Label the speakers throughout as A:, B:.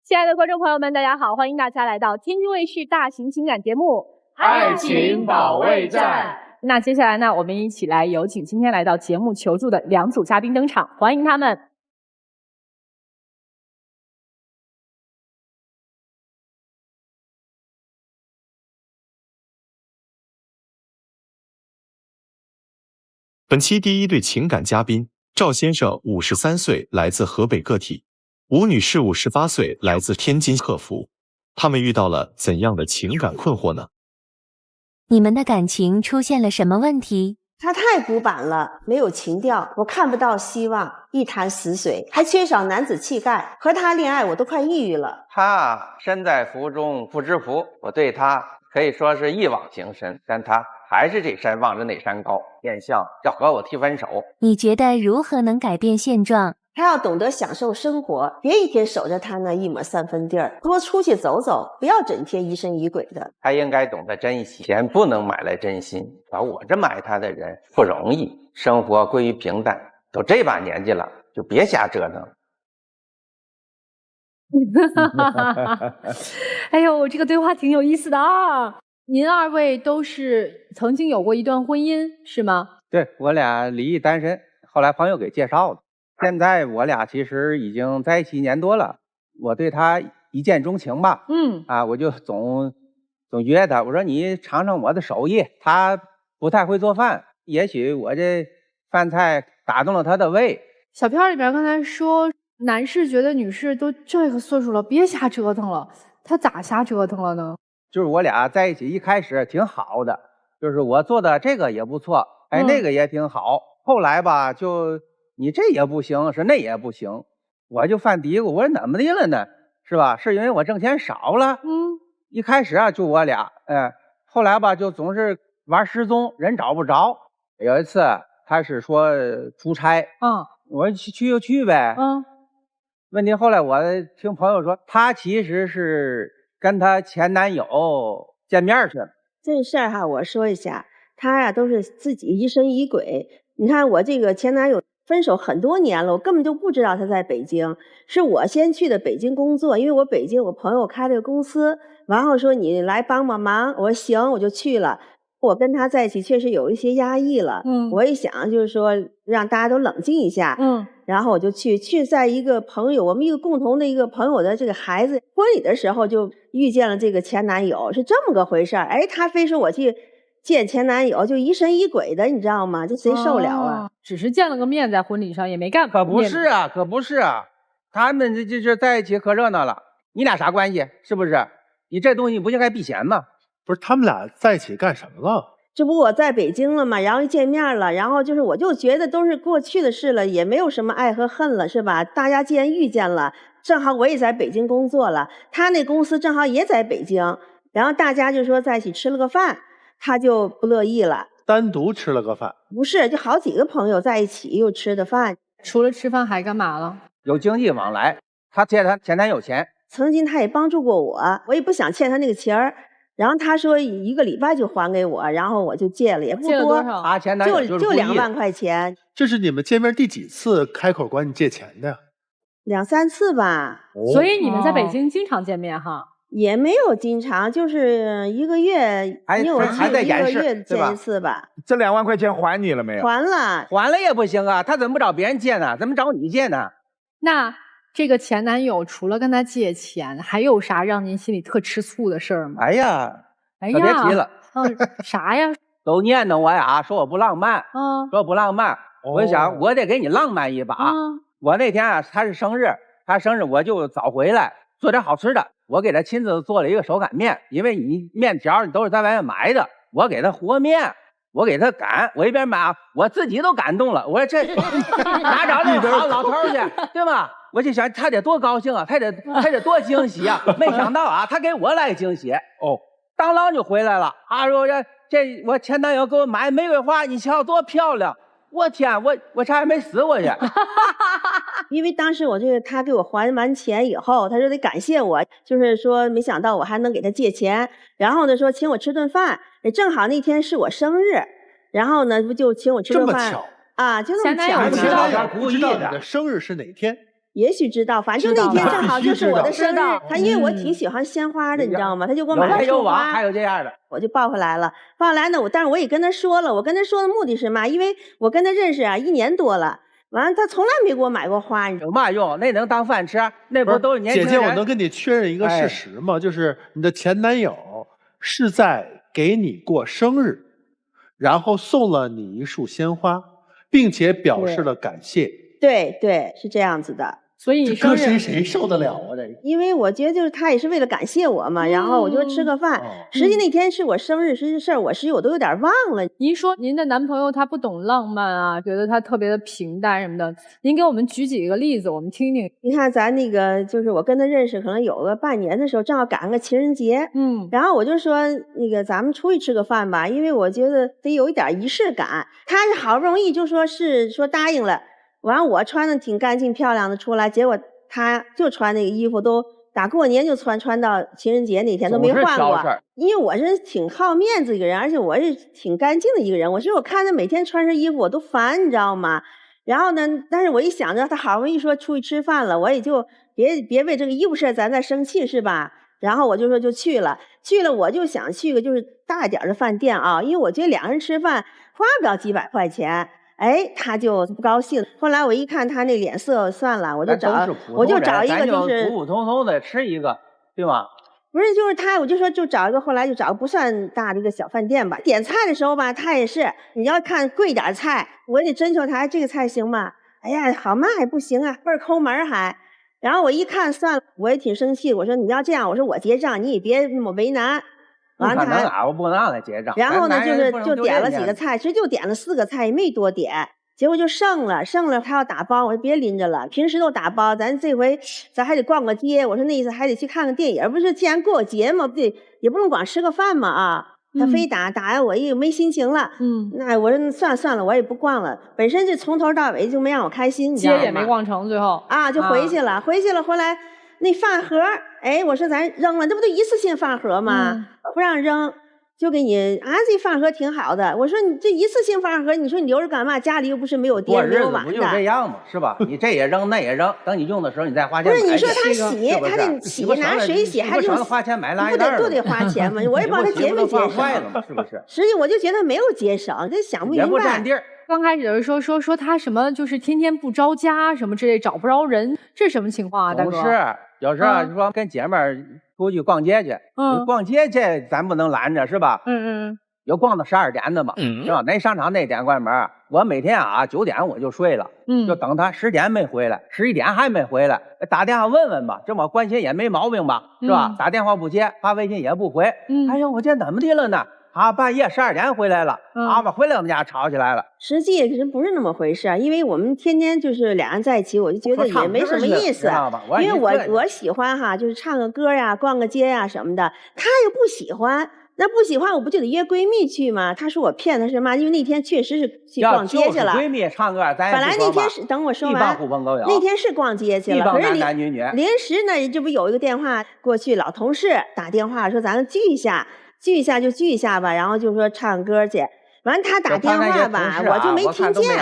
A: 亲爱的观众朋友们，大家好，欢迎大家来到天津卫视大型情感节目《
B: 爱情保卫战》。
A: 那接下来呢，我们一起来有请今天来到节目求助的两组嘉宾登场，欢迎他们。
C: 本期第一对情感嘉宾，赵先生53岁，来自河北个体；吴女士58岁，来自天津客服。他们遇到了怎样的情感困惑呢？
D: 你们的感情出现了什么问题？
E: 他太古板了，没有情调，我看不到希望，一潭死水，还缺少男子气概。和他恋爱我都快抑郁了。
B: 他身在福中不知福，我对他可以说是一往情深，但他还是这山望着那山高，变相要和我提分手。
D: 你觉得如何能改变现状？
E: 他要懂得享受生活，别一天守着他那一亩三分地儿，多出去走走，不要整天疑神疑鬼的。
B: 他应该懂得珍惜，钱不能买来真心。找我这么爱他的人不容易，生活归于平淡，都这把年纪了，就别瞎折腾。
A: 哎呦，这个对话挺有意思的啊！您二位都是曾经有过一段婚姻，是吗？
F: 对，我俩离异单身，后来朋友给介绍的。现在我俩其实已经在一起1年多了，我对他一见钟情吧。我就总约他，我说你尝尝我的手艺，他不太会做饭，也许我这饭菜打动了他的胃。
A: 小片里面刚才说，男士觉得女士都这个岁数了，别瞎折腾了。他咋瞎折腾了呢？
F: 就是我俩在一起一开始挺好的，就是我做的这个也不错，那个也挺好。后来吧，就你这也不行，是那也不行，我就犯嘀咕，我说怎么的了呢？是吧？是因为我挣钱少了？一开始就我俩，后来吧就总是玩失踪，人找不着。有一次他是说出差，我说去就去呗，问题后来我听朋友说，他其实是跟他前男友见面去了。
E: 这事儿我说一下，他呀都是自己疑神疑鬼。你看我这个前男友分手很多年了，我根本就不知道他在北京，是我先去的北京工作，因为我北京我朋友开了个公司，然后说你来帮帮忙，我说行，我就去了。我跟他在一起确实有一些压抑了，我一想就是说让大家都冷静一下，然后我就去在一个朋友，我们一个共同的一个朋友的这个孩子婚礼的时候就遇见了这个前男友，是这么个回事儿。他非说我去见前男友就疑神疑鬼的，你知道吗？这谁受了啊？
A: 只是见了个面，在婚礼上也没干。
F: 可不是啊，可不是啊，他们这在一起可热闹了，你俩啥关系？是不是？你这东西不应该避嫌吗？
G: 不是，他们俩在一起干什么了？
E: 这不我在北京了嘛，然后一见面了，然后就是我就觉得都是过去的事了，也没有什么爱和恨了，是吧？大家既然遇见了，正好我也在北京工作了，他那公司正好也在北京，然后大家就说在一起吃了个饭，他就不乐意了。
G: 单独吃了个饭？
E: 不是，就好几个朋友在一起又吃的饭。
A: 除了吃饭还干嘛了？
F: 有经济往来，他借他前男友钱，
E: 曾经他也帮助过我，我也不想欠他那个钱儿。然后他说1个礼拜就还给我，然后我就借了，也不多，
F: 他前男友就
E: 2万块钱。
G: 这是你们见面第几次开口管你借钱的呀
E: ？2、3次吧。
A: 所以你们在北京经常见面哈？
E: 也没有经常，就是1个月，
F: 还在
E: 1个月见一次吧。
H: 这2万块钱还你了没有？
E: 还了，
F: 还了也不行啊，他怎么不找别人借呢？怎么找你借呢？
A: 那这个前男友除了跟他借钱，还有啥让您心里特吃醋的事儿吗？
F: 哎呀，可别提了。
A: 啥呀？
F: 都念叨我呀，说我不浪漫，说不浪漫。我就想，我得给你浪漫一把。我那天他是生日，我就早回来，做点好吃的。我给他亲自做了一个手擀面，因为你面条你都是在外面买的，我给他和面，我给他擀，我一边买，我自己都感动了。我说这哪找那好老头去，对吧？我就想他得多高兴啊，他得多惊喜啊！没想到他给我来惊喜当啷就回来了。说这我前男友给我买玫瑰花，你瞧多漂亮！我天，我差点没死过去。
E: 因为当时我他给我还完钱以后，他说得感谢我，就是说没想到我还能给他借钱，然后呢说请我吃顿饭，正好那天是我生日，然后呢不就请我吃顿饭。
G: 这么巧
E: 就那么巧。
G: 前男友不知道你的生日是哪天？
E: 也许知道，反正那天正好就是我的生日，他因为我挺喜欢鲜花的，你知道吗？他就给我买了束花，
F: 还有这样的，
E: 我就抱回来了。抱回来呢，但是我也跟他说了，我跟他说的目的是嘛？因为我跟他认识啊1年多了，完了他从来没给我买过花，
F: 有嘛用？那能当饭吃？那不都是年轻人？
G: 姐姐，我能跟你确认一个事实吗？就是你的前男友是在给你过生日，然后送了你一束鲜花，并且表示了感谢。
E: 对对，是这样子的。
A: 所以
G: 搁谁受得了啊？这
E: 因为我觉得就是他也是为了感谢我嘛，然后我就吃个饭。实际那天是我生日，实际事儿我都有点忘了。
A: 您说您的男朋友他不懂浪漫啊，觉得他特别的平淡什么的，您给我们举几个例子，我们听听。
E: 你看咱那个就是我跟他认识可能有个半年的时候，正好赶上个情人节，然后我就说那个咱们出去吃个饭吧，因为我觉得得有一点仪式感。他是好不容易就说答应了。完我穿的挺干净漂亮的出来，结果他就穿那个衣服都打过年就穿到情人节那天都没换过。因为我是挺好面子一个人，而且我是挺干净的一个人。我看他每天穿身衣服我都烦，你知道吗？然后呢，但是我一想着他好不容易说出去吃饭了，我也就别为这个衣服事咱再生气是吧？然后我就说就去了，我就想去个就是大点的饭店啊，因为我觉得2个人吃饭花不了几百块钱。哎，他就不高兴。后来我一看他那脸色，算了，我就找一个就是
F: 普普通通的吃一个，对吗？
E: 不是，就是他，我就说就找一个，后来就找个不算大的一个小饭店吧。点菜的时候吧，他也是，你要看贵点菜，我得征求他这个菜行吗？哎呀，好嘛还不行啊，倍儿抠门还。然后我一看算了，我也挺生气，我说你要这样，我说我结账，你也别那么为难。
F: 完了他我不让他结账。
E: 然后呢，就点了几个菜，其实就点了4个菜，也没多点，结果就剩了他要打包，我说别拎着了，平时都打包，咱这回咱还得逛个街，我说那意思还得去看个电影，不是既然过节嘛，不得也不能光吃个饭嘛啊。他非打我也没心情了，那我说算了，我也不逛了，本身就从头到尾就没让我开心，你知道吗？
A: 街也没逛成，最后
E: 啊就回去了，后来。那饭盒，哎，我说咱扔了，这不都一次性饭盒吗？不让扔，就给你这饭盒挺好的。我说你这一次性饭盒，你说你留着干嘛？家里又不是没有电没有碗的。
F: 不就这样吗？是吧？你这也扔，那也扔，等你用的时候你再花钱买。
E: 不是你说他洗，他得洗拿水洗，还就
F: 花钱买垃圾袋，
E: 都得花钱嘛。我也不知道他节没节省，
F: 是不是？
E: 实际我就觉得没有节省，这想不明白。
F: 也不占地儿。
A: 刚开始的时候说他什么就是天天不着家什么之类，找不着人，这什么情况啊，大哥？
F: 不是。有时候说跟姐妹出去逛街去，逛街去咱不能拦着是吧？有逛到12点的嘛，是吧？那商场那点关门，我每天9点我就睡了，就等他10点没回来，11点还没回来，打电话问问吧，这么关心也没毛病吧，是吧？打电话不接，发微信也不回，哎呦，我这怎么的了呢？半夜12点回来了，回来我们家吵起来了。
E: 实际也不是那么回事，因为我们天天就是俩人在一起，我就觉得也没什么意思。因为我喜欢就是唱个歌呀、逛个街呀什么的，他又不喜欢。那不喜欢我不就得约闺蜜去吗？他说我骗他是嘛？因为那天确实是去逛街去了。
F: 闺蜜唱歌，咱
E: 本来那天是等我说完，那天是逛街去了，可是
F: 男女
E: 临时呢，这不有一个电话过去，老同事打电话说咱们聚一下就聚一下吧，然后就说唱歌去。完他打电话吧，我就没听见。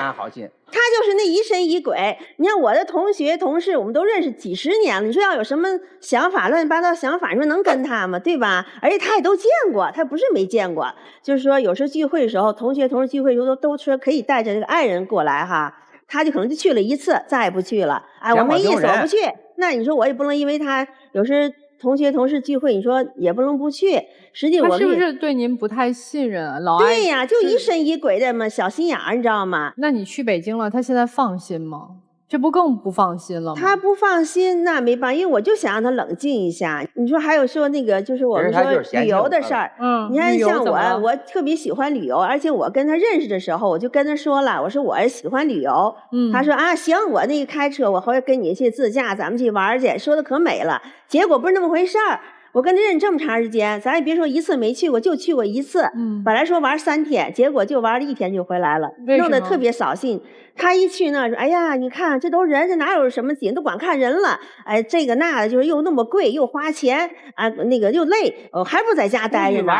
E: 他就是那疑神疑鬼。你看我的同学同事，我们都认识几十年了。你说要有什么想法，乱七八糟想法，你说能跟他吗？对吧？而且他也都见过，他不是没见过。就是说有时候聚会的时候，同事聚会的时候都说可以带着这个爱人过来哈，他就可能就去了一次，再也不去了。哎，我没意思，我不去。那你说我也不能因为他有时同学同事聚会，你说也不能不去。实际我
A: 是不是对您不太信任啊？老爱
E: 对呀，就疑神疑鬼的嘛，小心眼儿，你知道吗？
A: 那你去北京了，他现在放心吗？这不更不放心了吗？
E: 他不放心，那没办法，因为我就想让他冷静一下。你说还有说那个，就是我们说旅游的事儿，你看像我特别喜欢旅游，而且我跟他认识的时候，我就跟他说了，我说我喜欢旅游。他说行，我那个开车，我回来跟你去自驾，咱们去玩去，说的可美了。结果不是那么回事儿。我跟他认识这么长时间，咱也别说一次没去过，就去过一次。本来说玩3天，结果就玩了1天就回来了，弄得特别扫兴。他一去那说，哎呀，你看这都人，这哪有什么景，都光看人了。哎，这个那的，就是又那么贵，又花钱啊，那个又累，还不在家待着呢。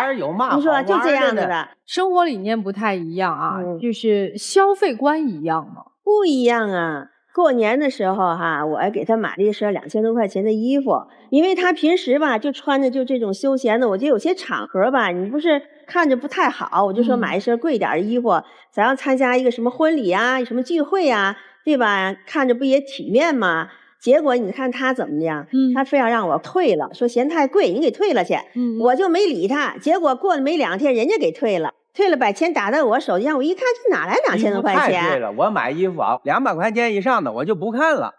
E: 你说就这样子的，
A: 生活理念不太一样啊，就是消费观一样吗？
E: 不一样啊。过年的时候哈，我还给他买了一身2000多块钱的衣服，因为他平时吧就穿着就这种休闲的，我觉得有些场合吧，你不是看着不太好，我就说买一身贵点的衣服，咱要参加一个什么婚礼啊、什么聚会啊，对吧？看着不也体面吗？结果你看他怎么样？他非要让我退了，说嫌太贵，你给退了去。我就没理他。结果过了没2天，人家给退了，退了把钱打到我手机上，我一看这哪来2000多块钱？
F: 太贵了，我买衣服啊，200块钱以上的我就不看了。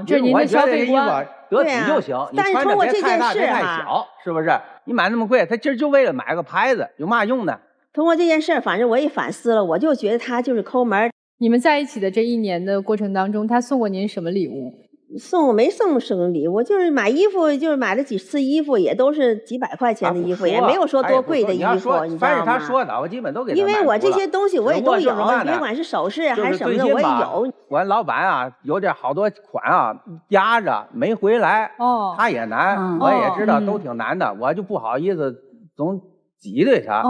A: 这是您的消费观。
F: 得体就行，你穿着别太大别太小，是不是？你买那么贵，他今儿就为了买个牌子，有嘛用呢？
E: 通过这件事，反正我也反思了，我就觉得他就是抠门。
A: 你们在一起的这1年的过程当中，他送过您什么礼物？
E: 我没送什么礼物，就是买衣服，就是买了几次衣服，也都是几百块钱的衣服，也没有说多贵的衣服，你知道吗？
F: 凡是他说的，我基本都给他买。
E: 因为我这些东西我也都有，别管是首饰还是什么的，我也有。
F: 我老板啊，有点好多款啊压着没回来，他也难，我也知道都挺难的，我就不好意思总挤兑他，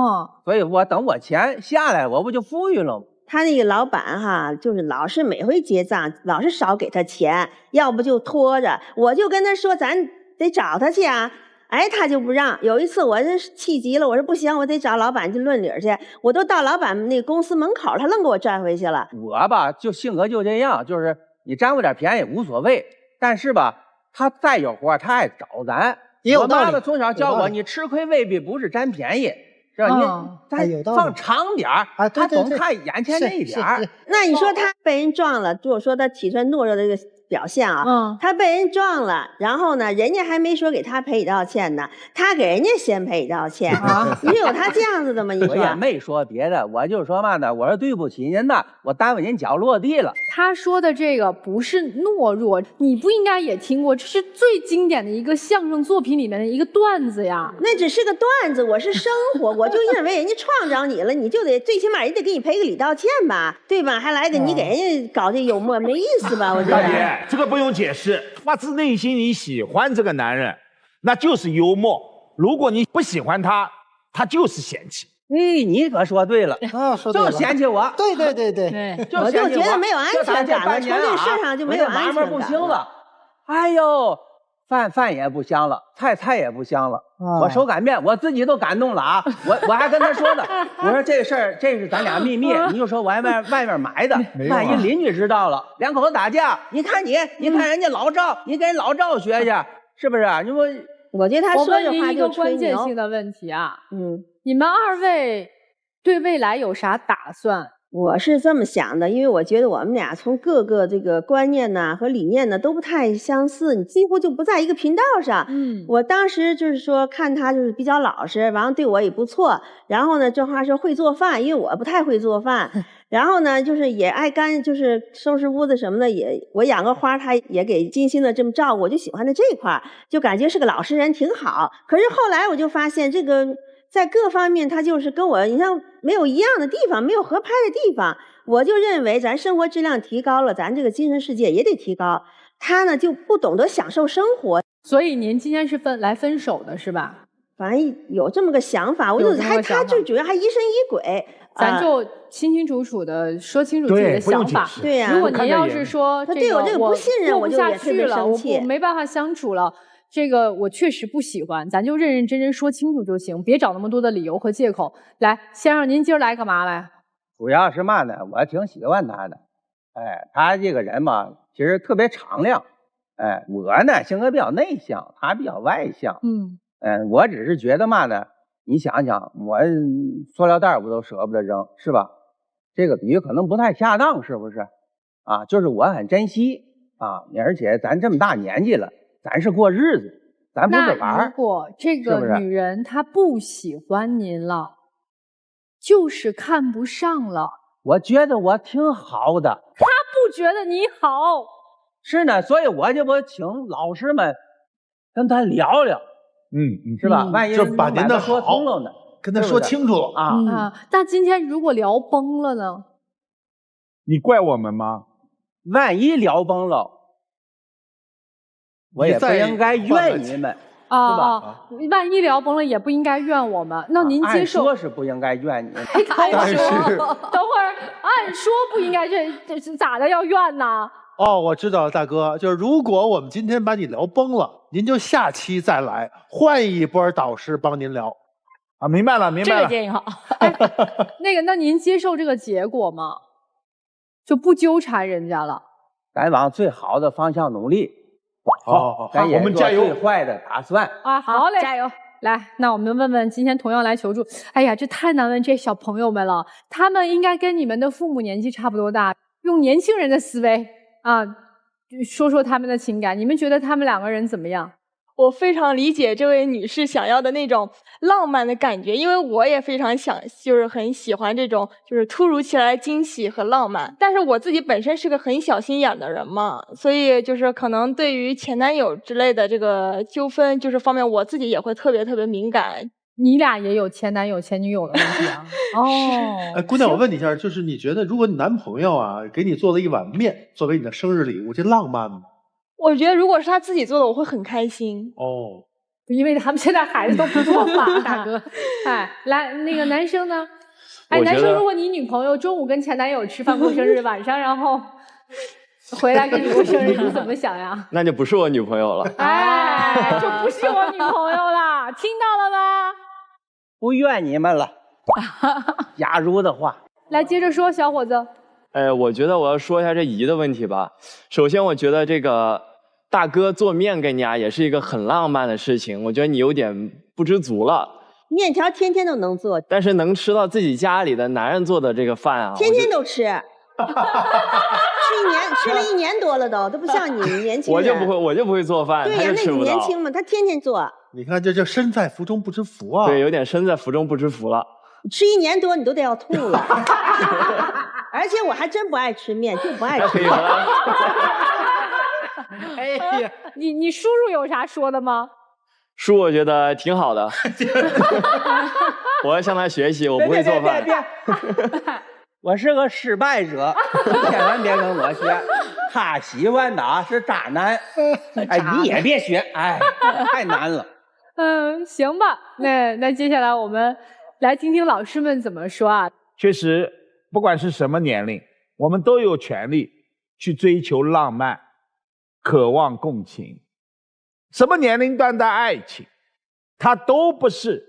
F: 所以我等我钱下来，我不就富裕了吗？
E: 他那个老板哈，就是老是每回结账，老是少给他钱，要不就拖着。我就跟他说，咱得找他去啊。哎，他就不让。有一次我是气急了，我说不行，我得找老板去论理去。我都到老板那公司门口，他愣给我拽回去了。
F: 我吧，就性格就这样，就是你占我点便宜无所谓，但是吧，他再有活他爱找咱。我妈妈从小教我，你吃亏未必不是占便宜。是吧？你放长点儿，他总看眼前那一点儿。
E: 那你说他被人撞了，就说他体弱懦弱的这个表现啊，他被人撞了，然后呢，人家还没说给他赔礼道歉呢，他给人家先赔礼道歉啊。你有他这样子的吗？你说？
F: 我也没说别的，我就说嘛呢，我说对不起您呐，我耽误您脚落地了。
A: 他说的这个不是懦弱，你不应该也听过？这是最经典的一个相声作品里面的一个段子呀。
E: 那只是个段子，我是生活，我就认为人家撞着你了，你就得最起码也得给你赔个礼道歉吧，对吧？还来个你给人家搞这幽默，没意思吧？我觉得。
H: 大姐，这个不用解释，发自内心你喜欢这个男人，那就是幽默；如果你不喜欢他，他就是嫌弃。
F: 你可说对了
I: 啊，说对了，
F: 就嫌弃我。
I: 对，
E: 我就觉得没有安全感了，从这事上就没有安全感。
F: 不行了，哎呦，饭也不香了，菜也不香了。我手擀面，我自己都感动了啊！我还跟他说呢，我说这事儿这是咱俩秘密，你就说我外面买的，万一邻居知道了，两口子打架，你看人家老赵，你跟人老赵学去，是不是？你说，
E: 我觉得他说这话就吹牛。
A: 我问你一个关键性的问题啊，你们2位对未来有啥打算？
E: 我是这么想的，因为我觉得我们俩从各个这个观念呢和理念呢都不太相似，你几乎就不在一个频道上。我当时就是说看他就是比较老实，完了对我也不错，然后呢这话说会做饭，因为我不太会做饭，然后呢就是也爱干，就是收拾屋子什么的也，我养个花他也给精心的这么照顾，我就喜欢他这块，就感觉是个老实人挺好。可是后来我就发现这个在各方面他就是跟我你像没有一样的地方，没有合拍的地方，我就认为咱生活质量提高了，咱这个精神世界也得提高。他呢就不懂得享受生活，
A: 所以您今天是来分手的是吧？
E: 反正有这么个想法，我就他最主要还疑神疑鬼，
A: 咱就清清楚楚的说清楚自己的想法。
E: 对呀，
A: 如果您要是说
E: 他对我这个不信任，我就也特别生气，
A: 我没办法相处了。这个我确实不喜欢，咱就认认真真说清楚就行，别找那么多的理由和借口。来，先生，您今儿来干嘛来？
F: 主要是嘛呢，我挺喜欢他的。他这个人嘛，其实特别敞亮。我呢性格比较内向，他比较外向。我只是觉得嘛呢，你想想，我塑料袋我都舍不得扔，是吧？这个比喻可能不太恰当，是不是？啊，就是我很珍惜啊，而且咱这么大年纪了。咱是过日子，咱不是玩。
A: 那如果这个女人她不喜欢您了，就是看不上了，
F: 我觉得我挺好的，
A: 她不觉得你好。
F: 是呢，所以我就不请老师们跟他聊聊，是吧？万一
G: 就把您的好
F: 通了呢，
G: 跟他说清楚了
A: 啊。那今天如果聊崩了呢？
H: 你怪我们吗？
F: 万一聊崩了。我也不应该怨你们，
A: 万一聊崩了也不应该怨我们。那您接受？
F: 按说是不应该怨你。
A: 按说，等会儿按说不应该这是咋的要怨呢？
G: 哦，我知道了，大哥，就是如果我们今天把你聊崩了，您就下期再来，换一波导师帮您聊。
H: 啊，明白了，明白了。
A: 这个建议好。那您接受这个结果吗？就不纠缠人家了。
F: 咱往最好的方向努力。
G: 好，
F: 咱也
H: 我们加油。
F: 最坏的打算
A: 啊，好嘞，加油！来，那我们问问今天同样来求助。哎呀，这太难问这小朋友们了，他们应该跟你们的父母年纪差不多大，用年轻人的思维啊，说说他们的情感。你们觉得他们两个人怎么样？
I: 我非常理解这位女士想要的那种浪漫的感觉，因为我也非常就是很喜欢这种就是突如其来的惊喜和浪漫。但是我自己本身是个很小心眼的人嘛，所以就是可能对于前男友之类的这个纠纷就是方面，我自己也会特别敏感。
A: 你俩也有前男友前女友的问题啊？哦，
G: 哎，姑娘，我问你一下，就是你觉得如果你男朋友啊给你做了一碗面作为你的生日礼物，这浪漫吗？
I: 我觉得如果是他自己做的，我会很开心。
G: 哦，
A: 因为他们现在孩子都不做饭，大哥。哎，来，那个男生呢？哎，男生，如果你女朋友中午跟前男友吃饭过生日，晚上然后回来跟你过生日，你怎么想呀？
J: 那就不是我女朋友了。
A: 哎，就不是我女朋友了，听到了吗？
F: 不怨你们了。假如的话，
A: 来接着说，小伙子。
J: 我觉得我要说一下这姨的问题吧。首先，我觉得这个大哥做面给你啊，也是一个很浪漫的事情。我觉得你有点不知足了。
E: 面条天天都能做，
J: 但是能吃到自己家里的男人做的这个饭啊，
E: 天天都吃。吃了1年多了都不像你年轻人。
J: 我就不会做饭。
E: 对呀，那你年轻嘛，他天天做。
G: 你看，这叫身在福中不知福啊。
J: 对，有点身在福中不知福了。
E: 吃1年多，你都得要吐了。而且我还真不爱吃面，就不爱吃面。
A: 哎呀，你叔叔有啥说的吗？
J: 叔，我觉得挺好的。我要向他学习，我不会做饭。
F: 别，我是个失败者，千万别跟我学。他喜欢的是渣男，哎，你也别学，哎，太难了。
A: 行吧，那接下来我们来听听老师们怎么说啊。
H: 确实，不管是什么年龄，我们都有权利去追求浪漫，渴望共情。什么年龄段的爱情，它都不是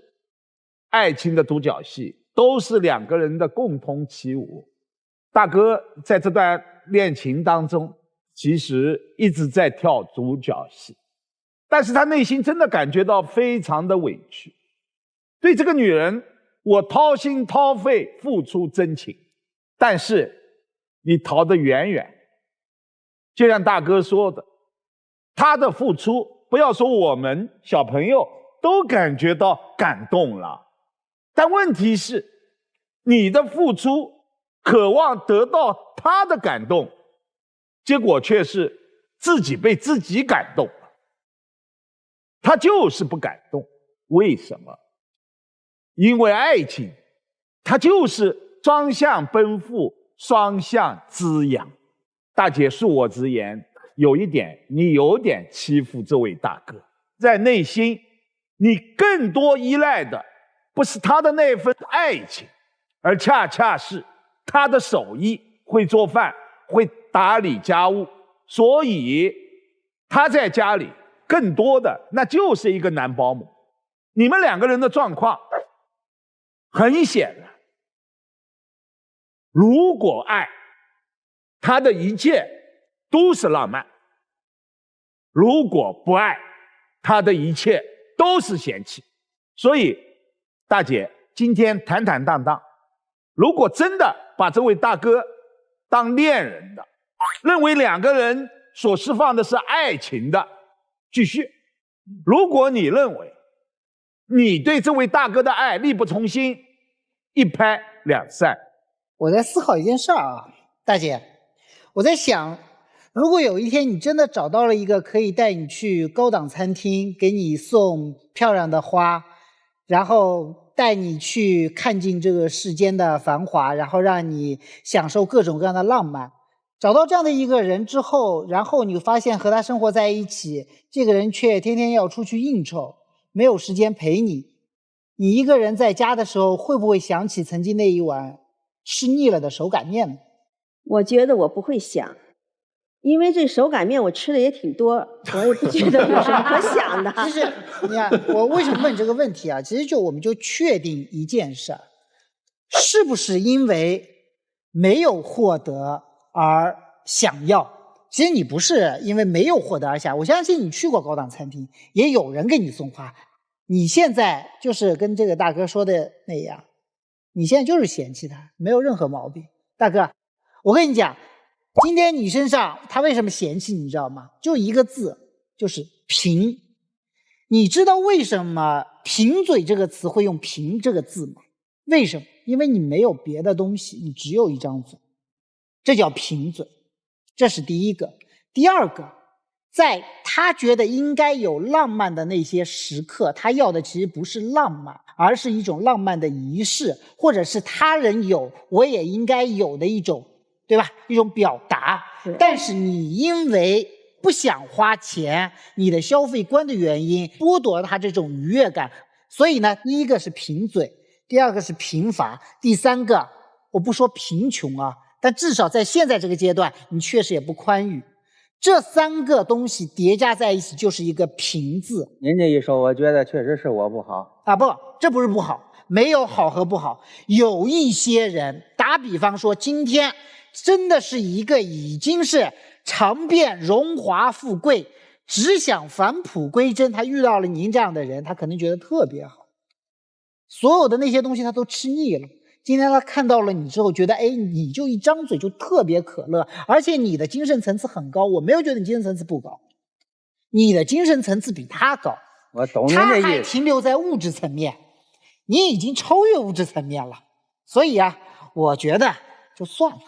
H: 爱情的独角戏，都是两个人的共同起舞。大哥在这段恋情当中，其实一直在跳独角戏，但是他内心真的感觉到非常的委屈。对这个女人，我掏心掏肺付出真情，但是你逃得远远。就像大哥说的，他的付出，不要说我们小朋友都感觉到感动了，但问题是你的付出渴望得到他的感动，结果却是自己被自己感动了。他就是不感动，为什么？因为爱情它就是双向奔赴，双向滋养。大姐恕我直言，有一点你有点欺负这位大哥，在内心你更多依赖的不是他的那份爱情，而恰恰是他的手艺，会做饭，会打理家务，所以他在家里更多的那就是一个男保姆。你们两个人的状况很显然，如果爱，他的一切都是浪漫；如果不爱，他的一切都是嫌弃。所以，大姐今天坦坦荡荡，如果真的把这位大哥当恋人的，认为两个人所释放的是爱情的，继续；如果你认为你对这位大哥的爱力不从心，一拍两散。
K: 我在思考一件事儿啊，大姐，我在想，如果有一天你真的找到了一个可以带你去高档餐厅，给你送漂亮的花，然后带你去看尽这个世间的繁华，然后让你享受各种各样的浪漫，找到这样的一个人之后，然后你发现和他生活在一起，这个人却天天要出去应酬，没有时间陪你。你一个人在家的时候，会不会想起曾经那一碗吃腻了的手擀面呢？
E: 我觉得我不会想，因为这手擀面我吃的也挺多，我也不觉得有什么可想的。
K: 其实你看，我为什么问这个问题啊？其实我们就确定一件事儿，是不是因为没有获得而想要？其实你不是因为没有获得而想，我相信你去过高档餐厅，也有人给你送花。你现在就是跟这个大哥说的那样，你现在就是嫌弃他，没有任何毛病。大哥，我跟你讲，今天你身上他为什么嫌弃你知道吗？就一个字，就是贫。你知道为什么贫嘴这个词会用贫这个字吗？为什么？因为你没有别的东西，你只有一张嘴，这叫贫嘴。这是第一个。第二个，在他觉得应该有浪漫的那些时刻，他要的其实不是浪漫，而是一种浪漫的仪式，或者是他人有我也应该有的一种，对吧？一种表达。但是你因为不想花钱，你的消费观的原因，剥夺了他这种愉悦感。所以呢，第一个是贫嘴，第二个是贫乏，第三个我不说贫穷啊，但至少在现在这个阶段，你确实也不宽裕。这三个东西叠加在一起，就是一个贫字。
F: 您这一说，我觉得确实是我不好
K: 啊！不，这不是不好，没有好和不好。有一些人，打比方说，今天真的是一个已经是尝遍荣华富贵，只想返璞归真，他遇到了您这样的人，他可能觉得特别好。所有的那些东西他都吃腻了。今天他看到了你之后，觉得哎，你就一张嘴就特别可乐，而且你的精神层次很高。我没有觉得你精神层次不高，你的精神层次比他高。
F: 我懂您的意思。
K: 他还停留在物质层面，你已经超越物质层面了。所以啊，我觉得就算了，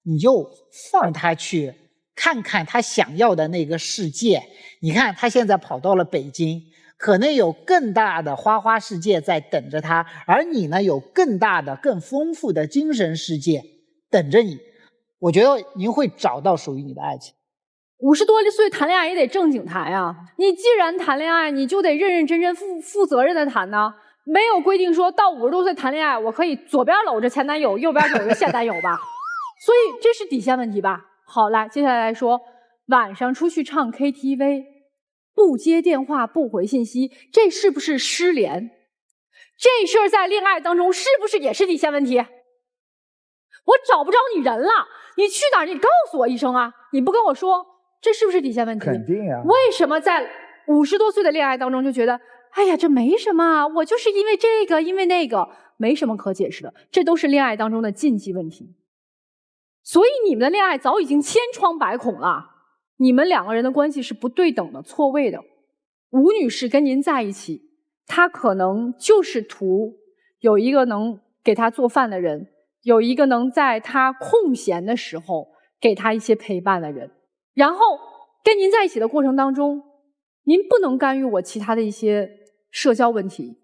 K: 你就放他去看看他想要的那个世界。你看他现在跑到了北京，可能有更大的花花世界在等着他，而你呢，有更大的更丰富的精神世界等着你。我觉得您会找到属于你的爱情。
A: 50多岁谈恋爱也得正经谈呀，你既然谈恋爱，你就得认认真真负责任的谈呢。没有规定说到50多岁谈恋爱，我可以左边搂着前男友，右边搂着现男友吧。所以这是底线问题吧。好，来，接下来说晚上出去唱 KTV， 不接电话，不回信息，这是不是失联？这事儿在恋爱当中是不是也是底线问题？我找不着你人了，你去哪儿？你告诉我一声啊！你不跟我说，这是不是底线问题？
H: 肯定呀。
A: 为什么在50多岁的恋爱当中就觉得，哎呀，这没什么，我就是因为这个，因为那个，没什么可解释的，这都是恋爱当中的禁忌问题。所以你们的恋爱早已经千疮百孔了，你们两个人的关系是不对等的、错位的。吴女士跟您在一起，她可能就是图有一个能给她做饭的人，有一个能在她空闲的时候给她一些陪伴的人。然后跟您在一起的过程当中，您不能干预我其他的一些社交问题，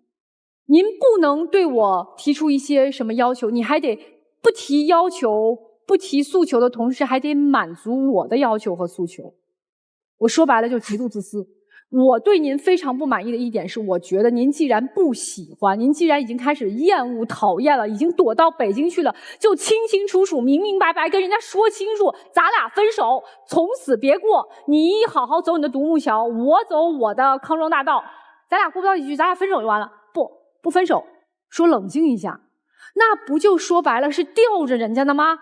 A: 您不能对我提出一些什么要求，你还得不提要求、不提诉求的同时，还得满足我的要求和诉求。我说白了就极度自私。我对您非常不满意的一点是，我觉得您既然不喜欢，您既然已经开始厌恶、讨厌了，已经躲到北京去了，就清清楚楚、明明白白跟人家说清楚，咱俩分手，从此别过。你好好走你的独木桥，我走我的康庄大道，咱俩过不到一句，咱俩分手就完了。不分手，说冷静一下，那不就说白了是吊着人家的吗？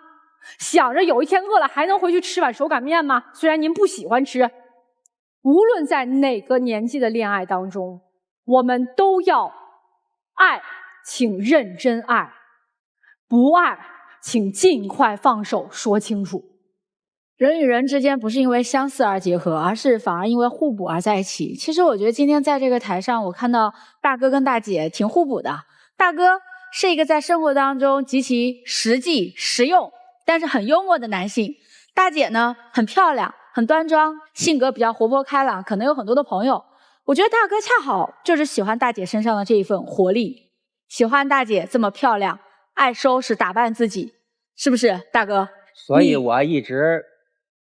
A: 想着有一天饿了还能回去吃碗手擀面吗？虽然您不喜欢吃。无论在哪个年纪的恋爱当中，我们都要爱，请认真爱；不爱，请尽快放手，说清楚。
L: 人与人之间不是因为相似而结合，而是反而因为互补而在一起。其实我觉得今天在这个台上，我看到大哥跟大姐挺互补的。大哥是一个在生活当中极其实际、实用，但是很幽默的男性。大姐呢，很漂亮，很端庄，性格比较活泼开朗，可能有很多的朋友。我觉得大哥恰好就是喜欢大姐身上的这一份活力，喜欢大姐这么漂亮，爱收拾打扮自己，是不是大哥？
F: 所以我一直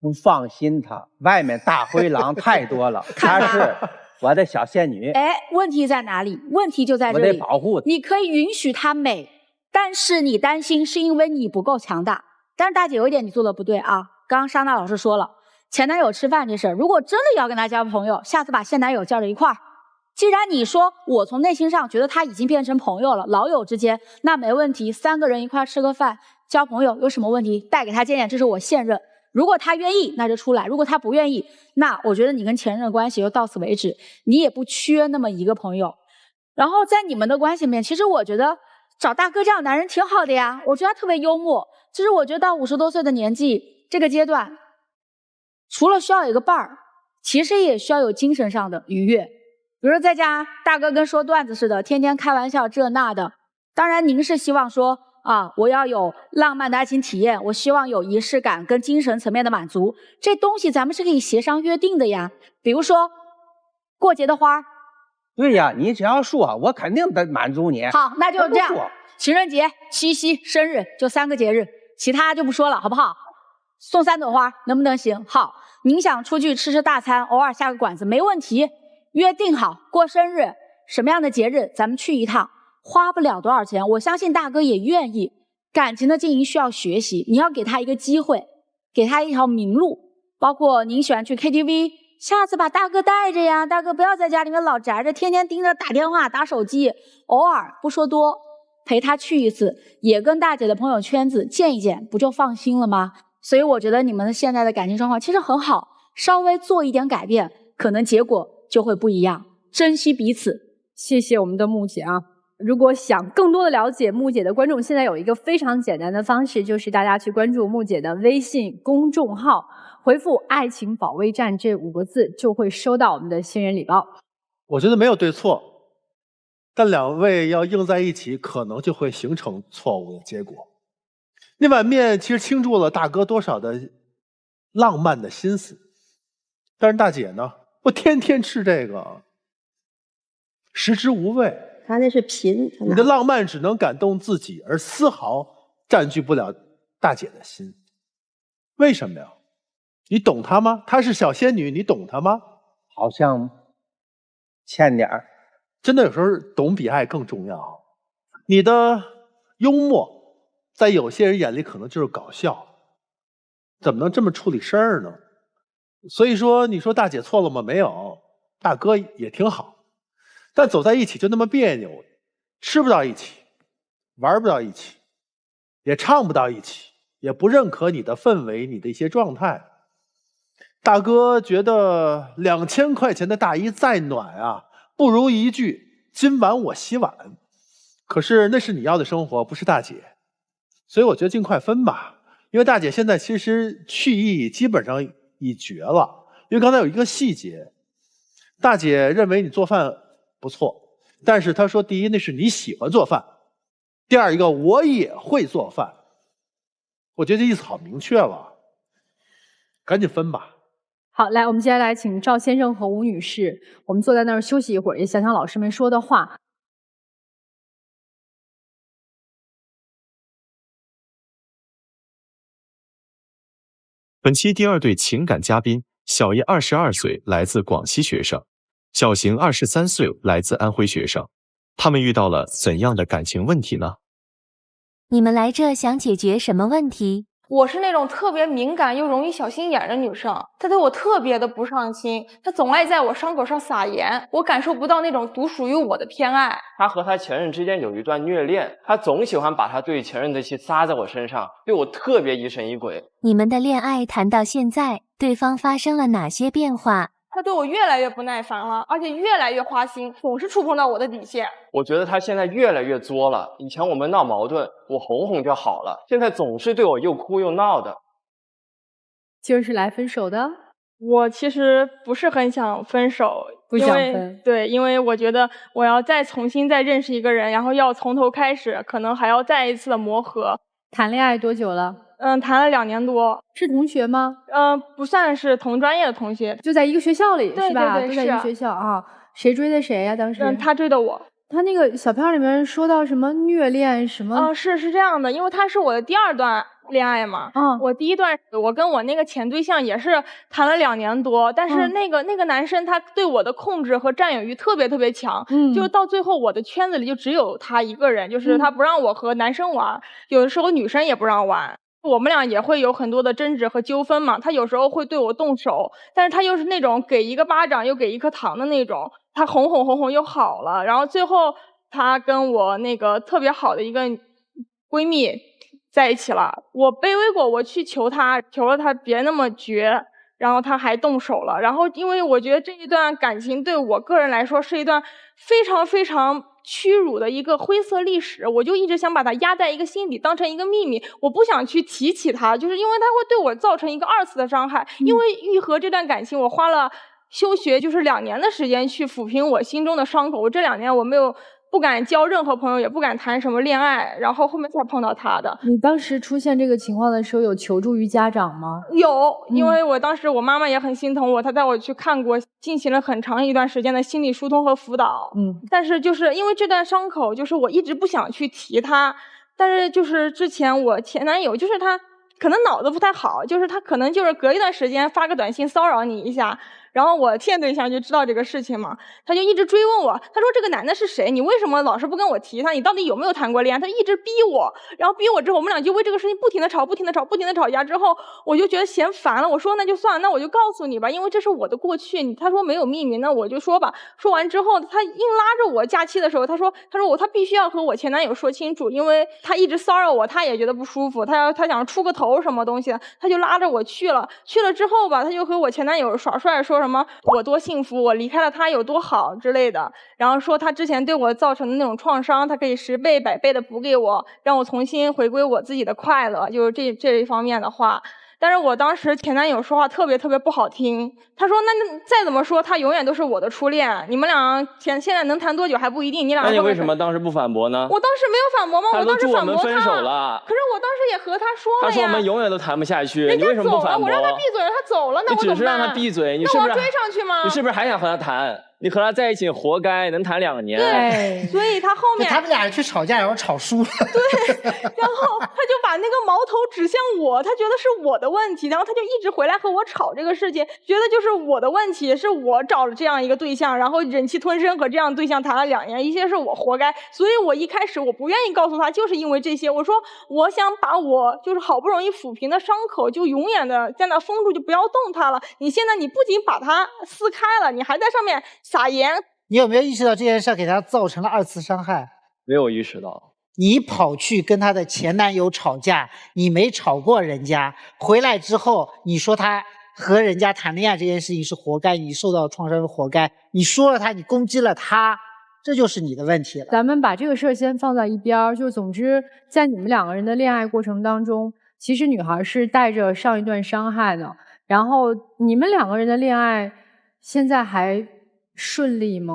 F: 不放心她。外面大灰狼太多了，她是我的小仙女。
L: 哎，问题在哪里？问题就在这里。
F: 我得保护她。
L: 你可以允许她美，但是你担心是因为你不够强大。但是大姐有一点你做的不对啊，刚刚莎娜老师说了，前男友吃饭这事儿，如果真的要跟他交朋友，下次把现男友叫着一块儿。既然你说我从内心上觉得他已经变成朋友了，老友之间，那没问题，3个人一块吃个饭交朋友有什么问题？带给他见见，这是我现任。如果他愿意，那就出来；如果他不愿意，那我觉得你跟前任的关系就到此为止，你也不缺那么一个朋友。然后在你们的关系里面，其实我觉得找大哥这样的男人挺好的呀，我觉得他特别幽默。其实我觉得到50多岁的年纪这个阶段，除了需要有一个伴儿，其实也需要有精神上的愉悦。比如说在家，大哥跟说段子似的，天天开玩笑这那的。当然您是希望说啊，我要有浪漫的爱情体验，我希望有仪式感跟精神层面的满足，这东西咱们是可以协商约定的呀。比如说过节的花。
F: 对呀，你只要说，我肯定得满足你。
L: 好，那就这样，情人节、七夕、生日就3个节日，其他就不说了，好不好？送3朵花能不能行？好，您想出去吃大餐，偶尔下个馆子没问题，约定好过生日什么样的节日咱们去一趟，花不了多少钱，我相信大哥也愿意。感情的经营需要学习，你要给他一个机会，给他一条明路。包括您喜欢去 KTV， 下次把大哥带着呀，大哥不要在家里面老宅着，天天盯着打电话打手机，偶尔不说多陪他去一次，也跟大姐的朋友圈子见一见，不就放心了吗？所以我觉得你们现在的感情状况其实很好，稍微做一点改变，可能结果就会不一样。珍惜彼此。
A: 谢谢我们的木姐啊！如果想更多的了解木姐的观众，现在有一个非常简单的方式，就是大家去关注木姐的微信公众号，回复“爱情保卫战”这5个字，就会收到我们的新人礼包。
G: 我觉得没有对错，但2位要硬在一起，可能就会形成错误的结果。那碗面其实倾注了大哥多少的浪漫的心思，但是大姐呢，我天天吃这个，食之无味。
E: 他那是贫，
G: 你的浪漫只能感动自己，而丝毫占据不了大姐的心。为什么呀？你懂她吗？她是小仙女，你懂她吗？
F: 好像欠点儿。
G: 真的有时候懂比爱更重要。你的幽默在有些人眼里可能就是搞笑，怎么能这么处理事儿呢？所以说，你说大姐错了吗？没有，大哥也挺好。但走在一起就那么别扭，吃不到一起，玩不到一起，也唱不到一起，也不认可你的氛围，你的一些状态。大哥觉得2000块钱的大衣再暖啊，不如一句今晚我洗碗。可是那是你要的生活，不是大姐。所以我觉得尽快分吧，因为大姐现在其实去意基本上已绝了。因为刚才有一个细节，大姐认为你做饭不错，但是她说第一那是你喜欢做饭，第二一个我也会做饭。我觉得意思好明确了，赶紧分吧。
A: 好，来，我们接下来请赵先生和吴女士，我们坐在那儿休息一会儿，也想想老师们说的话。
C: 本期第2对情感嘉宾，小叶22岁，来自广西学生，小邢23岁，来自安徽学生。他们遇到了怎样的感情问题呢？
D: 你们来这想解决什么问题？
I: 我是那种特别敏感又容易小心眼的女生，他对我特别的不上心，他总爱在我伤口上撒盐，我感受不到那种独属于我的偏爱。
J: 他和他前任之间有一段虐恋，他总喜欢把他对前任的气撒在我身上，对我特别疑神疑鬼。
D: 你们的恋爱谈到现在，对方发生了哪些变化？
I: 他对我越来越不耐烦了，而且越来越花心，总是触碰到我的底线。
J: 我觉得他现在越来越作了，以前我们闹矛盾，我哄哄就好了，现在总是对我又哭又闹的。
A: 今儿是来分手的？
I: 我其实不是很想分手，
A: 不想分。
I: 对，因为我觉得我要重新认识一个人，然后要从头开始，可能还要再一次的磨合。
A: 谈恋爱多久了？
I: 谈了2年多。
A: 是同学吗？
I: 不算是同专业的同学，
A: 就在一个学校里，
I: 对
A: 是吧？
I: 对对，
A: 都在一个学校啊。谁追的谁呀？当时？
I: 他追的我。
A: 他那个小票里面说到什么虐恋什么？
I: 是这样的，因为他是我的第2段恋爱嘛。我第1段我跟我那个前对象也是谈了2年多，但是那个男生他对我的控制和占有欲特别强，就是到最后我的圈子里就只有他一个人，就是他不让我和男生玩，有的时候女生也不让玩。我们俩也会有很多的争执和纠纷嘛，他有时候会对我动手，但是他又是那种给一个巴掌又给一颗糖的那种，他哄又好了，然后最后他跟我那个特别好的一个闺蜜在一起了。我卑微过，我去求了他别那么绝，然后他还动手了。然后因为我觉得这一段感情对我个人来说是一段非常屈辱的一个灰色历史，我就一直想把它压在一个心底，当成一个秘密，我不想去提起它，就是因为它会对我造成一个2次的伤害。因为愈合这段感情，我花了休学就是2年的时间去抚平我心中的伤口。我这2年我不敢交任何朋友，也不敢谈什么恋爱，然后后面才碰到他的。
A: 你当时出现这个情况的时候，有求助于家长吗？
I: 有，因为我当时我妈妈也很心疼我，她带我去看过，进行了很长一段时间的心理疏通和辅导。但是就是因为这段伤口，就是我一直不想去提他，但是就是之前我前男友，就是他可能脑子不太好，就是他可能就是隔一段时间发个短信骚扰你一下。然后我现对象就知道这个事情嘛，他就一直追问我，他说这个男的是谁？你为什么老是不跟我提他？你到底有没有谈过恋爱？他一直逼我，然后逼我之后，我们俩就为这个事情不停的吵架。之后我就觉得嫌烦了，我说那就算了，那我就告诉你吧，因为这是我的过去。他说没有秘密，那我就说吧。说完之后，他硬拉着我假期的时候，他说他必须要和我前男友说清楚，因为他一直骚扰我，他也觉得不舒服，他想出个头什么东西的，他就拉着我去了之后吧，他就和我前男友耍帅，说什么我多幸福，我离开了他有多好之类的，然后说他之前对我造成的那种创伤，他可以10倍100倍的补给我，让我重新回归我自己的快乐，就是这一方面的话。但是我当时前男友说话特别不好听，他说那再怎么说他永远都是我的初恋，你们俩现在能谈多久还不一定，你俩
J: 那你为什么当时不反驳呢？
I: 我当时没有反驳吗？我当时反驳他，
J: 分手了。
I: 可是我当时也和他说了呀。
J: 他说我们永远都谈不下去，你为什么不反驳？
I: 我让他闭嘴，他走了，那我怎么办？
J: 你只是让他闭嘴，你是不是
I: 那我追上去吗？
J: 你是不是还想和他谈？你和他在一起活该，能谈2年。
I: 对，所以他后面
K: 他们俩去吵架，然后吵输了。
I: 对，然后他就把那个矛头指向我，他觉得是我的问题，然后他就一直回来和我吵这个事情，觉得就是我的问题，是我找了这样一个对象，然后忍气吞声和这样对象谈了2年，一切是我活该。所以我一开始我不愿意告诉他，就是因为这些。我说我想把我就是好不容易抚平的伤口，就永远的在那封住，就不要动它了。你现在你不仅把它撕开了，你还在上面撒盐。
K: 你有没有意识到这件事给他造成了2次伤害？
J: 没有意识到。
K: 你跑去跟他的前男友吵架，你没吵过人家，回来之后你说他和人家谈恋爱这件事情是活该，你受到创伤是活该，你说了他，你攻击了他，这就是你的问题了。
A: 咱们把这个事儿先放在一边，就总之在你们2个人的恋爱过程当中，其实女孩是带着上一段伤害的，然后你们2个人的恋爱现在还顺利吗？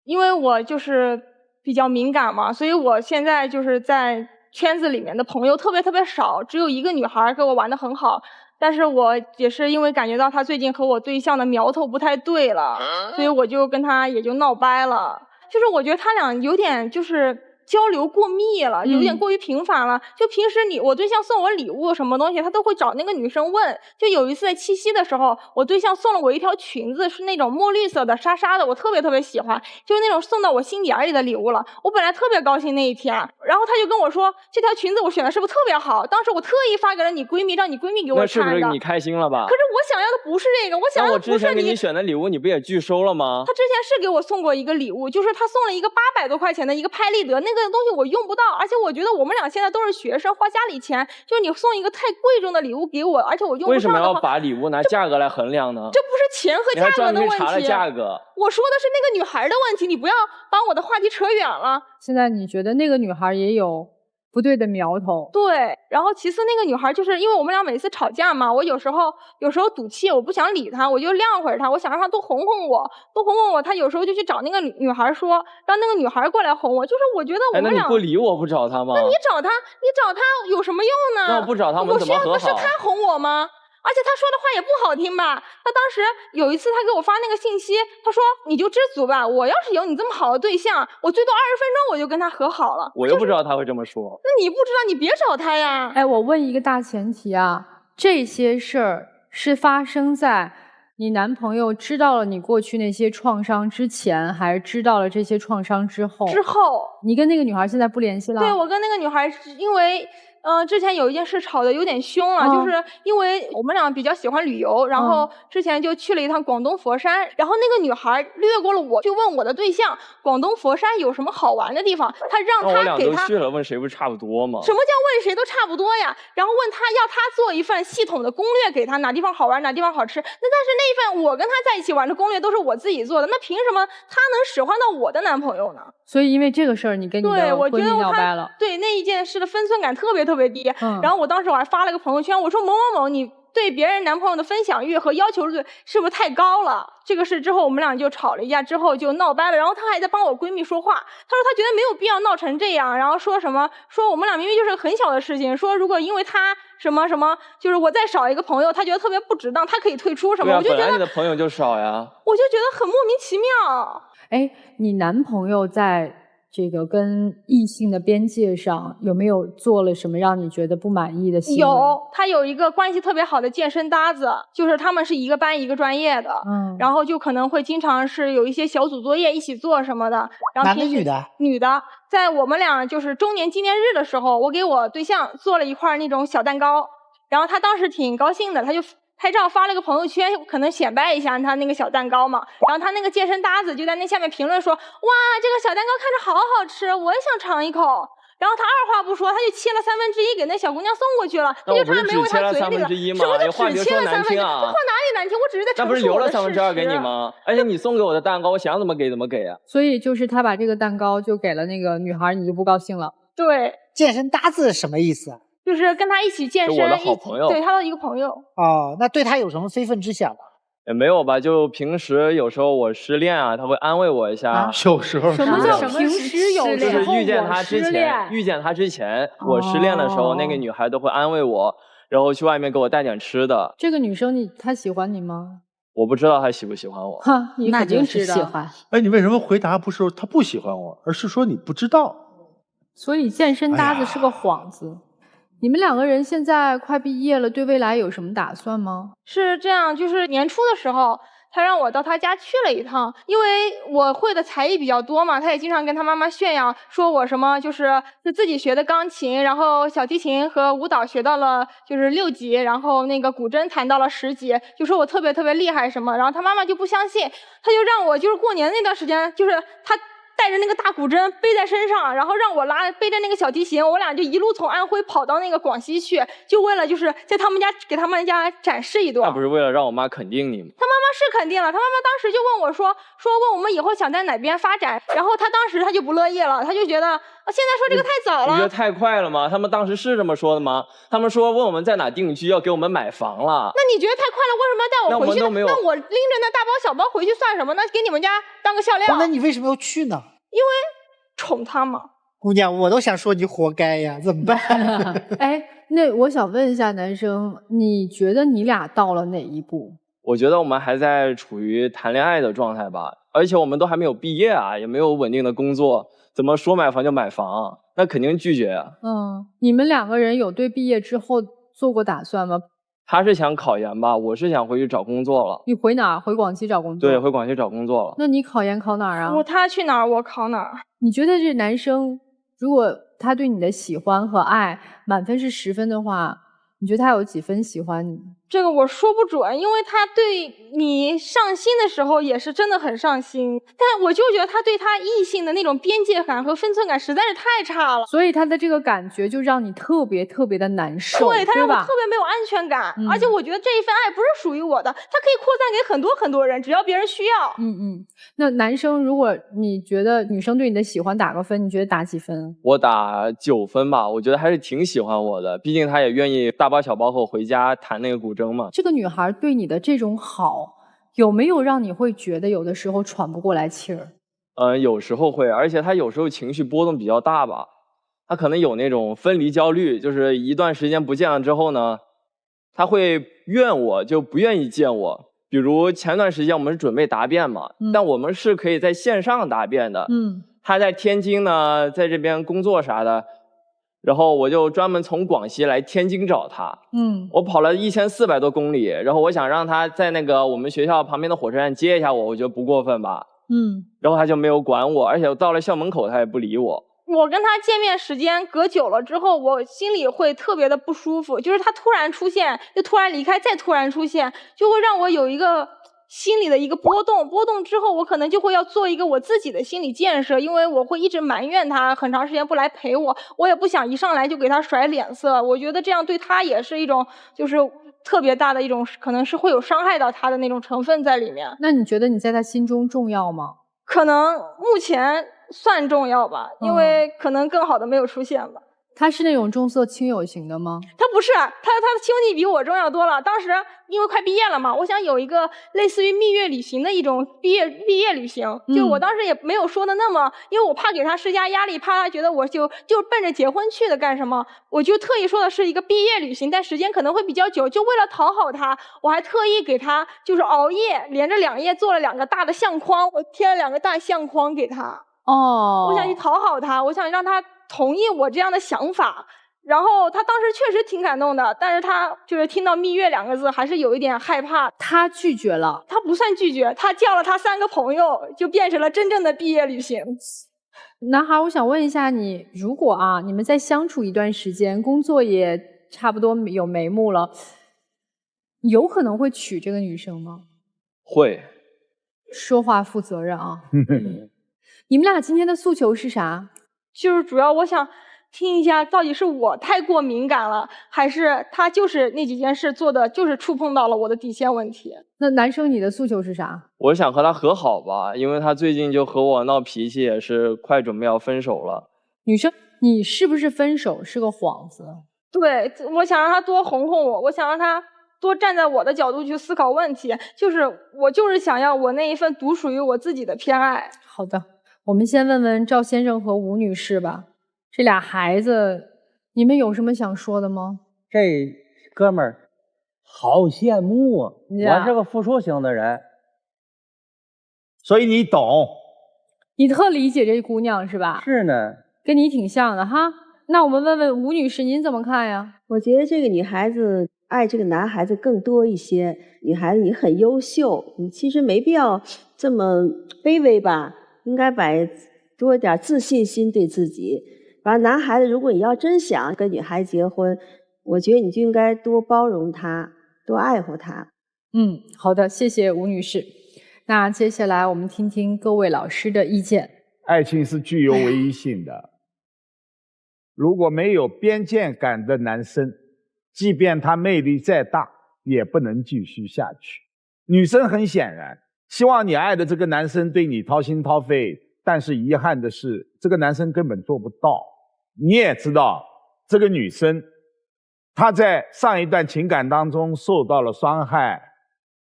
I: 因为我就是比较敏感嘛，所以我现在就是在圈子里面的朋友特别少，只有一个女孩跟我玩得很好，但是我也是因为感觉到她最近和我对象的苗头不太对了，所以我就跟她也就闹掰了。就是我觉得他俩有点就是交流过密了，有点过于频繁了。就平时我对象送我礼物什么东西，他都会找那个女生问。就有一次在七夕的时候，我对象送了我一条裙子，是那种墨绿色的纱纱的，我特别喜欢，就是那种送到我心眼里的礼物了。我本来特别高兴那一天，然后他就跟我说这条裙子我选的是不是特别好？当时我特意发给了你闺蜜，让你闺蜜给我看的。
J: 那是不是你开心了吧？
I: 可是我想要的不是这个，我想要的不是
J: 那我之前给你选的礼物，你不也拒收了吗？
I: 他之前是给我送过一个礼物，就是他送了一个800多块钱的一个拍立得，那个东西我用不到，而且我觉得我们俩现在都是学生，花家里钱，就是你送一个太贵重的礼物给我，而且我用不上的话，
J: 为什么要把礼物拿价格来衡量呢？
I: 这不是钱和价格的问题。
J: 你还专门查了价格。
I: 我说的是那个女孩的问题，你不要把我的话题扯远了。
A: 现在你觉得那个女孩也有不对的苗头？
I: 对，然后其次那个女孩就是因为我们俩每次吵架嘛，我有时候赌气，我不想理她，我就晾会儿她，我想让她多哄哄我，她有时候就去找那个女孩说，让那个女孩过来哄我，就是我觉得我们俩。
J: 那你不理我不找她吗？
I: 那你找她有什么用呢？
J: 那我不找她，我们怎么和好？
I: 我需要的是她哄我吗？而且他说的话也不好听吧。他当时有一次他给我发那个信息，他说你就知足吧，我要是有你这么好的对象，我最多20分钟我就跟他和好了。
J: 我又不知道他会这么说。
I: 那你不知道你别找他呀。
A: 哎，我问一个大前提啊，这些事儿是发生在你男朋友知道了你过去那些创伤之前，还是知道了这些创伤之后？
I: 之后。
A: 你跟那个女孩现在不联系了？
I: 对，我跟那个女孩因为之前有一件事吵得有点凶了，就是因为我们俩比较喜欢旅游，然后之前就去了一趟广东佛山，然后那个女孩略过了我，就问我的对象广东佛山有什么好玩的地方，他让他给他。
J: 那我俩都去了，问谁不是差不多吗？
I: 什么叫问谁都差不多呀？然后问他要他做一份系统的攻略给他，哪地方好玩哪地方好吃。那但是那一份我跟他在一起玩的攻略都是我自己做的，那凭什么他能使唤到我的男朋友呢？
A: 所以因为这个事儿，你跟你的闺蜜闹掰了。
I: 对，那一件事的分寸感特别特别低。然后我当时我还发了个朋友圈，我说某某某，你对别人男朋友的分享欲和要求是不是太高了？这个事之后我们俩就吵了一架，之后就闹掰了。然后她还在帮我闺蜜说话，她说她觉得没有必要闹成这样，然后说什么说我们俩明明就是很小的事情，说如果因为她什么什么，就是我再少一个朋友，她觉得特别不值当，她可以退出什么。我就觉得
J: 本来你的朋友就少呀，
I: 我就觉得很莫名其妙。
A: 哎，你男朋友在这个跟异性的边界上有没有做了什么让你觉得不满意的行为？
I: 有，他有一个关系特别好的健身搭子，就是他们是一个班一个专业的，然后就可能会经常是有一些小组作业一起做什么的。然后
K: 男的女的？
I: 女的，在我们俩就是周年纪念日的时候，我给我对象做了一块那种小蛋糕，然后他当时挺高兴的，他就拍照发了个朋友圈，可能显摆一下他那个小蛋糕嘛。然后他那个健身搭子就在那下面评论说：“哇，这个小蛋糕看着好好吃，我也想尝一口。”然后他二话不说，他就切了1/3给那小姑娘送过去了。他就差没喂她嘴里了。什么叫只切了1/3？
J: 啊？
I: 话哪里难听？我只是在
J: 那不是留了2/3给你吗？而且你送给我的蛋糕，我想怎么给怎么给啊。
A: 所以就是他把这个蛋糕就给了那个女孩，你就不高兴了。
I: 对，
K: 健身搭子什么意思啊？
I: 就是跟他一起健身，
J: 是我的好朋友，
I: 对他的一个朋友。
K: 哦，那对他有什么非分之想吗？
J: 也没有吧，就平时有时候我失恋啊，他会安慰我一下。
G: 有时候
A: 什么叫平时有时候？
J: 就是遇见他之前，我失恋的时候，那个女孩都会安慰我，然后去外面给我带点吃的。
A: 这个女生她喜欢你吗？
J: 我不知道她喜不喜欢我。
A: 哈，你肯定是喜欢。
G: 哎，你为什么回答不是说她不喜欢我，而是说你不知道？
A: 所以健身搭子是个幌子。你们两个人现在快毕业了，对未来有什么打算吗？
I: 是这样，就是年初的时候，他让我到他家去了一趟，因为我会的才艺比较多嘛，他也经常跟他妈妈炫耀，说我什么就是自己学的钢琴，然后小提琴和舞蹈学到了就是6级，然后那个古筝弹到了10级，就说我特别特别厉害什么，然后他妈妈就不相信，他就让我就是过年那段时间，就是他带着那个大古筝背在身上，然后让我背着那个小提琴，我俩就一路从安徽跑到那个广西去，就为了就是在他们家给他们家展示一段。
J: 那不是为了让我妈肯定你吗？
I: 他妈妈是肯定了，他妈妈当时就问我说问我们以后想在哪边发展，然后他当时他就不乐意了，他就觉得现在说这个太早了。
J: 你觉得太快了吗？他们当时是这么说的吗？他们说问我们在哪定居，要给我们买房了。
I: 那你觉得太快了，为什么要带我回去呢？那我拎着那大包小包回去算什么？那给你们家当个笑料。
K: 那你为什么要去呢？
I: 因为宠他嘛。
K: 姑娘，我都想说你活该呀，怎么办？
A: 哎，那我想问一下男生，你觉得你俩到了哪一步？
J: 我觉得我们还在处于谈恋爱的状态吧，而且我们都还没有毕业啊，也没有稳定的工作，怎么说买房就买房？那肯定拒绝啊。
A: 你们两个人有对毕业之后做过打算吗？
J: 他是想考研吧，我是想回去找工作了。
A: 你回哪儿？回广西找工作？
J: 对，回广西找工作了。
A: 那你考研考哪儿啊？
I: 他去哪儿我考哪儿。
A: 你觉得这男生如果他对你的喜欢和爱满分是10分的话，你觉得他有几分喜欢你？
I: 这个我说不准，因为他对你上心的时候也是真的很上心，但我就觉得他对他异性的那种边界感和分寸感实在是太差了，
A: 所以他的这个感觉就让你特别特别的难受。
I: 对，他让我特别没有安全感，而且我觉得这一份爱不是属于我的，它可以扩散给很多很多人，只要别人需要。
A: 那男生，如果你觉得女生对你的喜欢打个分，你觉得打几分？
J: 我打9分吧，我觉得还是挺喜欢我的，毕竟他也愿意大包小包和我回家弹那个古筝嘛。
A: 这个女孩对你的这种好，有没有让你会觉得有的时候喘不过来气儿？
J: 有时候会，而且她有时候情绪波动比较大吧，她可能有那种分离焦虑，就是一段时间不见了之后呢，她会怨我，就不愿意见我。比如前段时间我们准备答辩嘛，但我们是可以在线上答辩的。他在天津呢，在这边工作啥的，然后我就专门从广西来天津找他。我跑了1400多公里，然后我想让他在那个我们学校旁边的火车站接一下我，我觉得不过分吧。然后他就没有管我，而且我到了校门口他也不理我。
I: 我跟他见面时间隔久了之后，我心里会特别的不舒服，就是他突然出现，又突然离开，再突然出现，就会让我有一个心里的一个波动。波动之后，我可能就会要做一个我自己的心理建设，因为我会一直埋怨他很长时间不来陪我，我也不想一上来就给他甩脸色。我觉得这样对他也是一种，就是特别大的一种，可能是会有伤害到他的那种成分在里面。
A: 那你觉得你在他心中重要吗？
I: 可能目前算重要吧，因为可能更好的没有出现吧。
A: 他是那种重色轻友型的吗？
I: 他不是，他的兄弟比我重要多了。当时因为快毕业了嘛，我想有一个类似于蜜月旅行的一种毕业旅行，就我当时也没有说的那么，因为我怕给他施加压力，怕他觉得我就奔着结婚去的干什么，我就特意说的是一个毕业旅行，但时间可能会比较久，就为了讨好他，我还特意给他就是熬夜连着2夜做了2个大的相框，我贴了2个大相框给他。我想去讨好他，我想让他同意我这样的想法，然后他当时确实挺感动的，但是他就是听到蜜月2个字还是有一点害怕。
A: 他拒绝了？
I: 他不算拒绝，他叫了他3个朋友，就变成了真正的毕业旅行。
A: 男孩，我想问一下你，如果你们再相处一段时间，工作也差不多有眉目了，有可能会娶这个女生吗？
J: 会。
A: 说话负责任啊。你们俩今天的诉求是啥？
I: 就是主要我想听一下，到底是我太过敏感了，还是他就是那几件事做的就是触碰到了我的底线问题？
A: 那男生你的诉求是啥？
J: 我想和他和好吧，因为他最近就和我闹脾气，也是快准备要分手了。
A: 女生，你是不是分手是个幌子？
I: 对，我想让他多哄哄我，我想让他多站在我的角度去思考问题，我就是想要我那一份独属于我自己的偏爱。
A: 好的。我们先问问赵先生和吴女士吧，这俩孩子，你们有什么想说的吗？
F: 这哥们儿好羡慕啊！我是个付出型的人，
H: 所以你懂，
A: 你特理解这姑娘是吧？
F: 是呢，
A: 跟你挺像的哈。那我们问问吴女士，您怎么看呀？
E: 我觉得这个女孩子爱这个男孩子更多一些。女孩子你很优秀，你其实没必要这么卑微吧。应该多一点自信心对自己。反正男孩子，如果你要真想跟女孩结婚，我觉得你就应该多包容她，多爱护她。
A: 好的，谢谢吴女士。那接下来我们听听各位老师的意见。
H: 爱情是具有唯一性的，如果没有边界感的男生，即便他魅力再大，也不能继续下去。女生很显然希望你爱的这个男生对你掏心掏肺，但是遗憾的是，这个男生根本做不到。你也知道，这个女生她在上一段情感当中受到了伤害，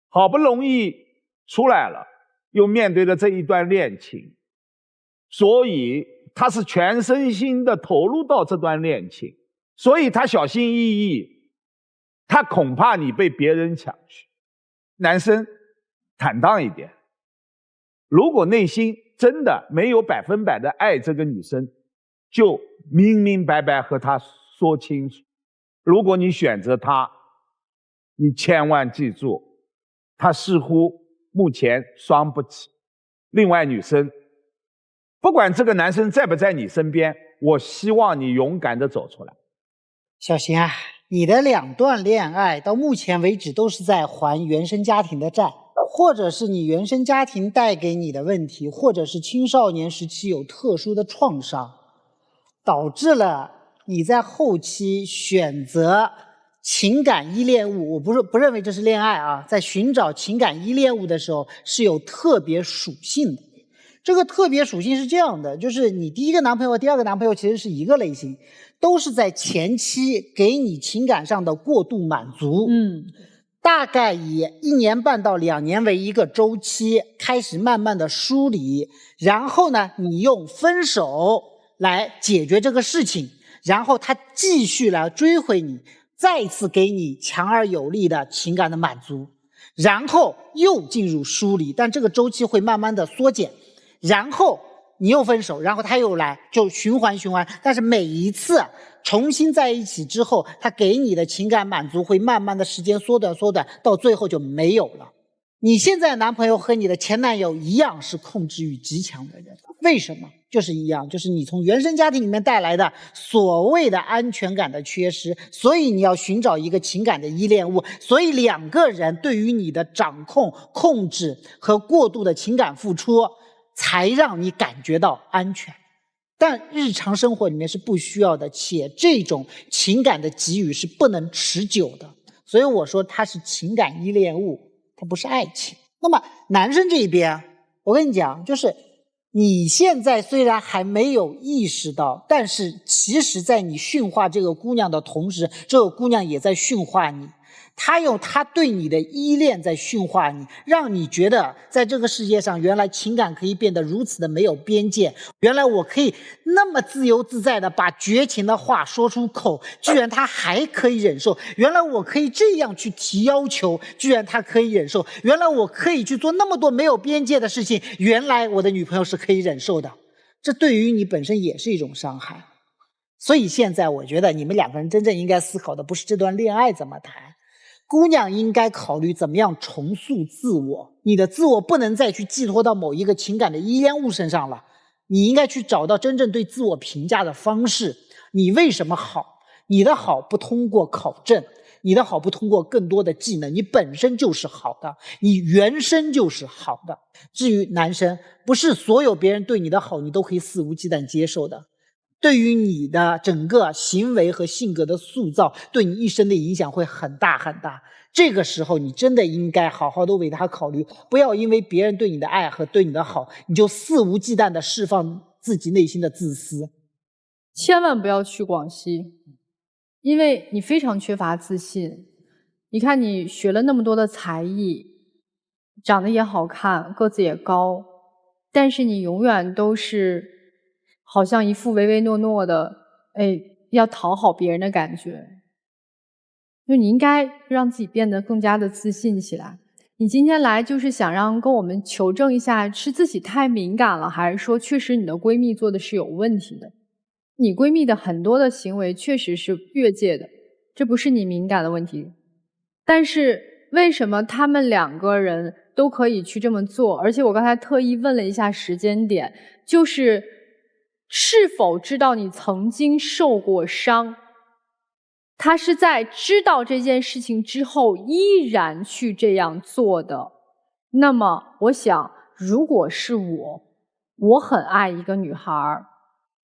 H: 好不容易出来了，又面对了这一段恋情，所以她是全身心的投入到这段恋情，所以她小心翼翼，她恐怕你被别人抢去。男生坦荡一点，如果内心真的没有100%的爱这个女生，就明明白白和她说清楚。如果你选择她，你千万记住，她似乎目前伤不起。另外，女生，不管这个男生在不在你身边，我希望你勇敢地走出来。
K: 小邢啊，你的2段恋爱到目前为止都是在还原生家庭的债，或者是你原生家庭带给你的问题，或者是青少年时期有特殊的创伤，导致了你在后期选择情感依恋物。我不认为这是恋爱啊，在寻找情感依恋物的时候是有特别属性的。这个特别属性是这样的，就是你第一个男朋友、第二个男朋友其实是一个类型，都是在前期给你情感上的过度满足。大概以1年半到2年为一个周期，开始慢慢的梳理，然后呢，你用分手来解决这个事情，然后他继续来追回你，再次给你强而有力的情感的满足，然后又进入疏离，但这个周期会慢慢的缩减，然后你又分手，然后他又来，就循环，但是每一次重新在一起之后，他给你的情感满足会慢慢的时间缩短，到最后就没有了。你现在男朋友和你的前男友一样是控制欲极强的人，为什么？就是一样，就是你从原生家庭里面带来的所谓的安全感的缺失，所以你要寻找一个情感的依恋物，所以两个人对于你的掌控、控制和过度的情感付出，才让你感觉到安全。但日常生活里面是不需要的，且这种情感的给予是不能持久的，所以我说它是情感依恋物，它不是爱情。那么男生这边，我跟你讲，就是你现在虽然还没有意识到，但是其实在你驯化这个姑娘的同时，这个姑娘也在驯化你，她用她对你的依恋在驯化你，让你觉得在这个世界上原来情感可以变得如此的没有边界，原来我可以那么自由自在的把绝情的话说出口，居然她还可以忍受，原来我可以这样去提要求，居然她可以忍受，原来我可以去做那么多没有边界的事情，原来我的女朋友是可以忍受的，这对于你本身也是一种伤害。所以现在我觉得你们两个人真正应该思考的不是这段恋爱怎么谈，姑娘应该考虑怎么样重塑自我，你的自我不能再去寄托到某一个情感的依恋物身上了，你应该去找到真正对自我评价的方式。你为什么好？你的好不通过考证，你的好不通过更多的技能，你本身就是好的，你原生就是好的。至于男生，不是所有别人对你的好你都可以肆无忌惮接受的，对于你的整个行为和性格的塑造，对你一生的影响会很大很大。这个时候你真的应该好好的为他考虑，不要因为别人对你的爱和对你的好，你就肆无忌惮的释放自己内心的自私。
A: 千万不要去广西，因为你非常缺乏自信。你看你学了那么多的才艺，长得也好看，个子也高，但是你永远都是好像一副唯唯诺诺的，要讨好别人的感觉。就你应该让自己变得更加的自信起来。你今天来就是想跟我们求证一下，是自己太敏感了，还是说确实你的闺蜜做的是有问题的？你闺蜜的很多的行为确实是越界的，这不是你敏感的问题。但是为什么他们两个人都可以去这么做？而且我刚才特意问了一下时间点，就是是否知道你曾经受过伤？他是在知道这件事情之后依然去这样做的。那么我想，如果是我很爱一个女孩，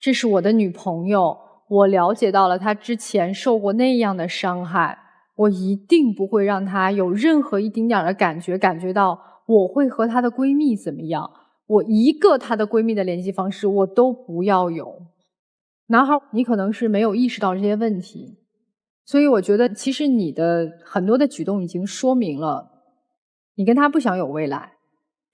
A: 这是我的女朋友，我了解到了她之前受过那样的伤害，我一定不会让她有任何一丁点的感觉到我会和她的闺蜜怎么样，我一个她的闺蜜的联系方式我都不要有。男孩，你可能是没有意识到这些问题，所以我觉得其实你的很多的举动已经说明了你跟她不想有未来，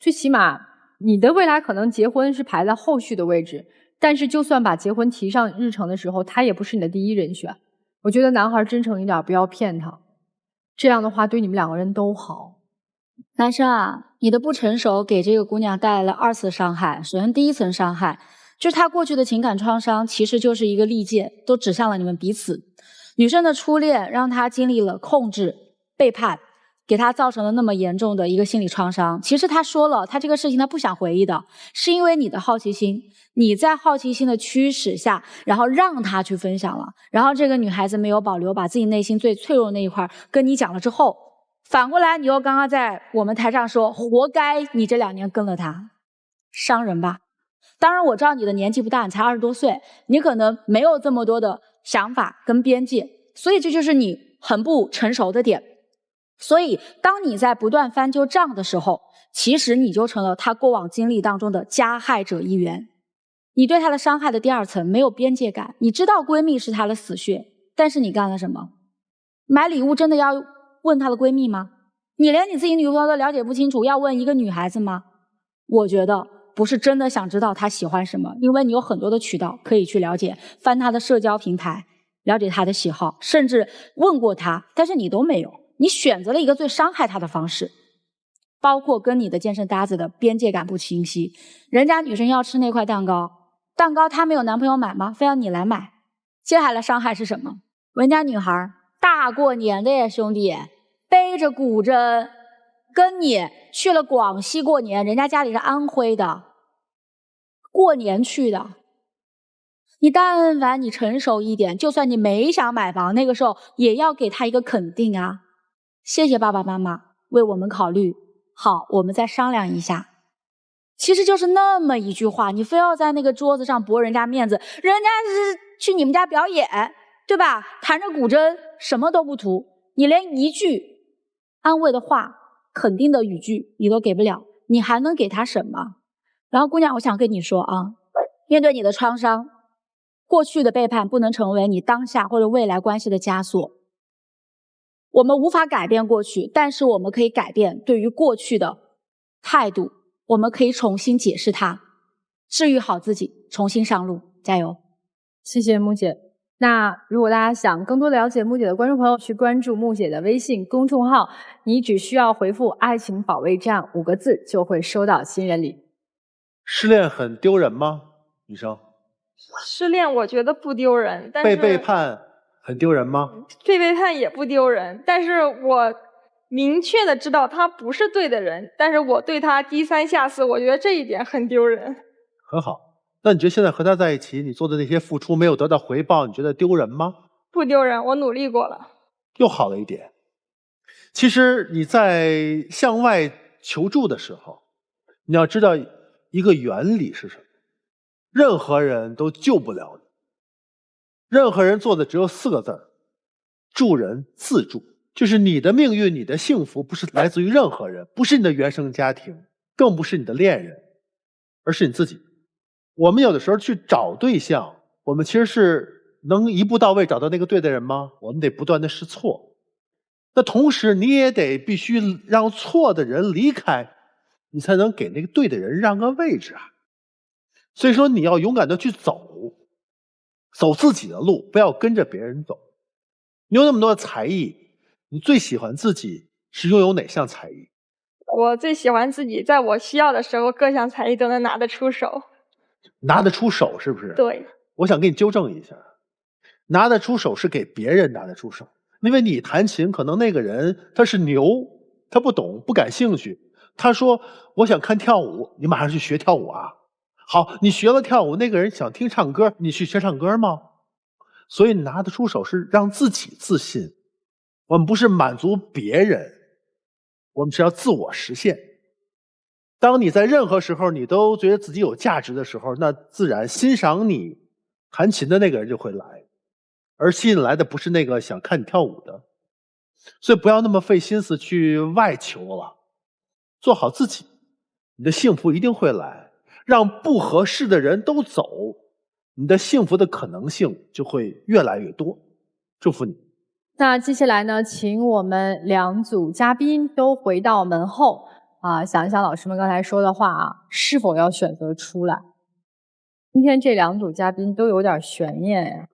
A: 最起码你的未来可能结婚是排在后续的位置，但是就算把结婚提上日程的时候，她也不是你的第一人选。我觉得男孩真诚一点，不要骗她，这样的话对你们两个人都好。
L: 男生啊，你的不成熟给这个姑娘带来了2次伤害。首先第一层伤害就是她过去的情感创伤其实就是一个利剑，都指向了你们彼此。女生的初恋让她经历了控制、背叛，给她造成了那么严重的一个心理创伤。其实她说了，她这个事情她不想回忆的，是因为你的好奇心，你在好奇心的驱使下，然后让她去分享了，然后这个女孩子没有保留，把自己内心最脆弱的那一块跟你讲了之后，反过来你又刚刚在我们台上说活该你这2年跟了她，伤人吧。当然我知道你的年纪不大，你才20多岁，你可能没有这么多的想法跟边界，所以这就是你很不成熟的点。所以当你在不断翻旧账的时候，其实你就成了他过往经历当中的加害者一员。你对他的伤害的第2层没有边界感，你知道闺蜜是他的死穴，但是你干了什么？买礼物真的要问他的闺蜜吗？你连你自己女朋友都了解不清楚，要问一个女孩子吗？我觉得不是真的想知道她喜欢什么，因为你有很多的渠道可以去了解，翻她的社交平台，了解他的喜好，甚至问过他，但是你都没有，你选择了一个最伤害他的方式。包括跟你的健身搭子的边界感不清晰，人家女生要吃那块蛋糕，蛋糕她没有男朋友买吗？非要你来买。接下来伤害是什么？人家女孩大过年的呀，兄弟，背着古筝跟你去了广西过年，人家家里是安徽的，过年去的。你但凡你成熟一点，就算你没想买房，那个时候也要给他一个肯定啊。谢谢爸爸妈妈为我们考虑，好，我们再商量一下。其实就是那么一句话，你非要在那个桌子上驳人家面子，人家是去你们家表演，对吧？弹着古筝，什么都不图，你连一句安慰的话、肯定的语句你都给不了，你还能给他什么？然后姑娘，我想跟你说啊，面对你的创伤，过去的背叛不能成为你当下或者未来关系的枷锁。我们无法改变过去，但是我们可以改变对于过去的态度，我们可以重新解释它，治愈好自己，重新上路，加油！
A: 谢谢木姐。那如果大家想更多了解木姐的观众朋友，去关注木姐的微信公众号，你只需要回复"爱情保卫战"5个字，就会收到新人礼。
G: 失恋很丢人吗？女生？
I: 失恋我觉得不丢人，但是
G: 被背叛很丢人吗？
I: 被背叛也不丢人，但是我明确的知道他不是对的人，但是我对他低三下四，我觉得这一点很丢人。
G: 很好，那你觉得现在和他在一起，你做的那些付出没有得到回报，你觉得丢人吗？
I: 不丢人，我努力过了。
G: 又好了一点。其实你在向外求助的时候，你要知道一个原理是什么？任何人都救不了你，任何人做的只有4个字儿：助人自助。就是你的命运、你的幸福不是来自于任何人，不是你的原生家庭，更不是你的恋人，而是你自己。我们有的时候去找对象，我们其实是能一步到位找到那个对的人吗？我们得不断的试错。那同时你也得必须让错的人离开，你才能给那个对的人让个位置啊。所以说你要勇敢的去走自己的路，不要跟着别人走。你有那么多的才艺，你最喜欢自己是拥有哪项才艺？
I: 我最喜欢自己在我需要的时候各项才艺都能拿得出手。
G: 拿得出手是不是？
I: 对。
G: 我想给你纠正一下，拿得出手是给别人拿得出手，因为你弹琴可能那个人他是牛，他不懂不感兴趣，他说我想看跳舞，你马上去学跳舞啊。好，你学了跳舞，那个人想听唱歌，你去学唱歌吗？所以拿得出手是让自己自信，我们不是满足别人，我们是要自我实现。当你在任何时候你都觉得自己有价值的时候，那自然欣赏你弹琴的那个人就会来，而吸引来的不是那个想看你跳舞的。所以不要那么费心思去外求了，做好自己，你的幸福一定会来。让不合适的人都走，你的幸福的可能性就会越来越多。祝福你。
A: 那接下来呢，请我们2组嘉宾都回到门后啊，想一想老师们刚才说的话啊，是否要选择出来？今天这2组嘉宾都有点悬念呀。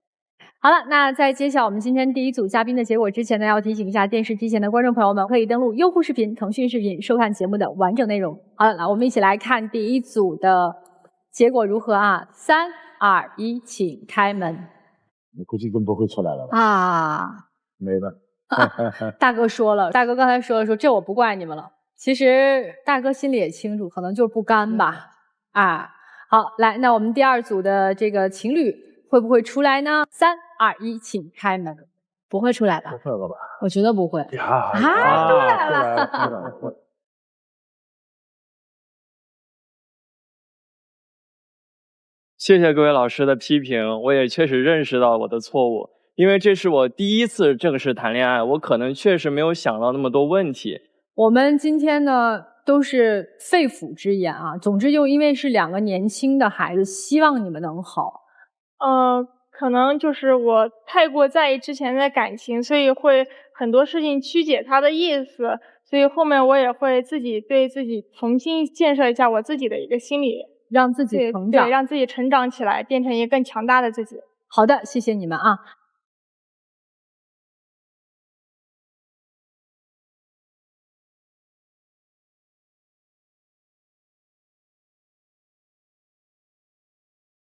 A: 好了，那在揭晓我们今天第1组嘉宾的结果之前呢，要提醒一下电视机前的观众朋友们，可以登录优酷视频、腾讯视频收看节目的完整内容。好了，来我们一起来看第1组的结果如何啊？3、2、1，请开门。
H: 你估计更不会出来了吧？
A: 啊，
H: 没了。
A: 大哥说了，大哥刚才说这我不怪你们了。其实大哥心里也清楚，可能就是不甘吧。啊，好，来，那我们第2组的这个情侣会不会出来呢？3、2、1，请开门。不会出来吧？
H: 不会了吧？
A: 我觉得不会。
H: 呀
A: 啊，出来了！
J: 谢谢各位老师的批评，我也确实认识到我的错误，因为这是我第1次正式谈恋爱，我可能确实没有想到那么多问题。
A: 我们今天呢都是肺腑之言啊，总之就因为是2个年轻的孩子，希望你们能好。
I: 可能就是我太过在意之前的感情，所以会很多事情曲解他的意思，所以后面我也会自己对自己重新建设一下我自己的一个心理，
A: 让自己成长，
I: 对，让自己成长起来，变成一个更强大的自己。
A: 好的，谢谢你们啊。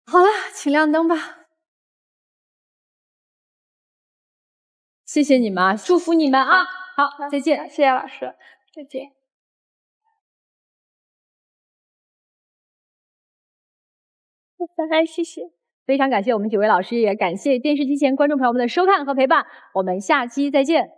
A: 好了，请亮灯吧。谢谢你们啊，祝福你们啊！好，再见，
I: 谢谢老师，再见。拜拜，谢谢。
A: 非常感谢我们几位老师，也感谢电视机前观众朋友们的收看和陪伴，我们下期再见。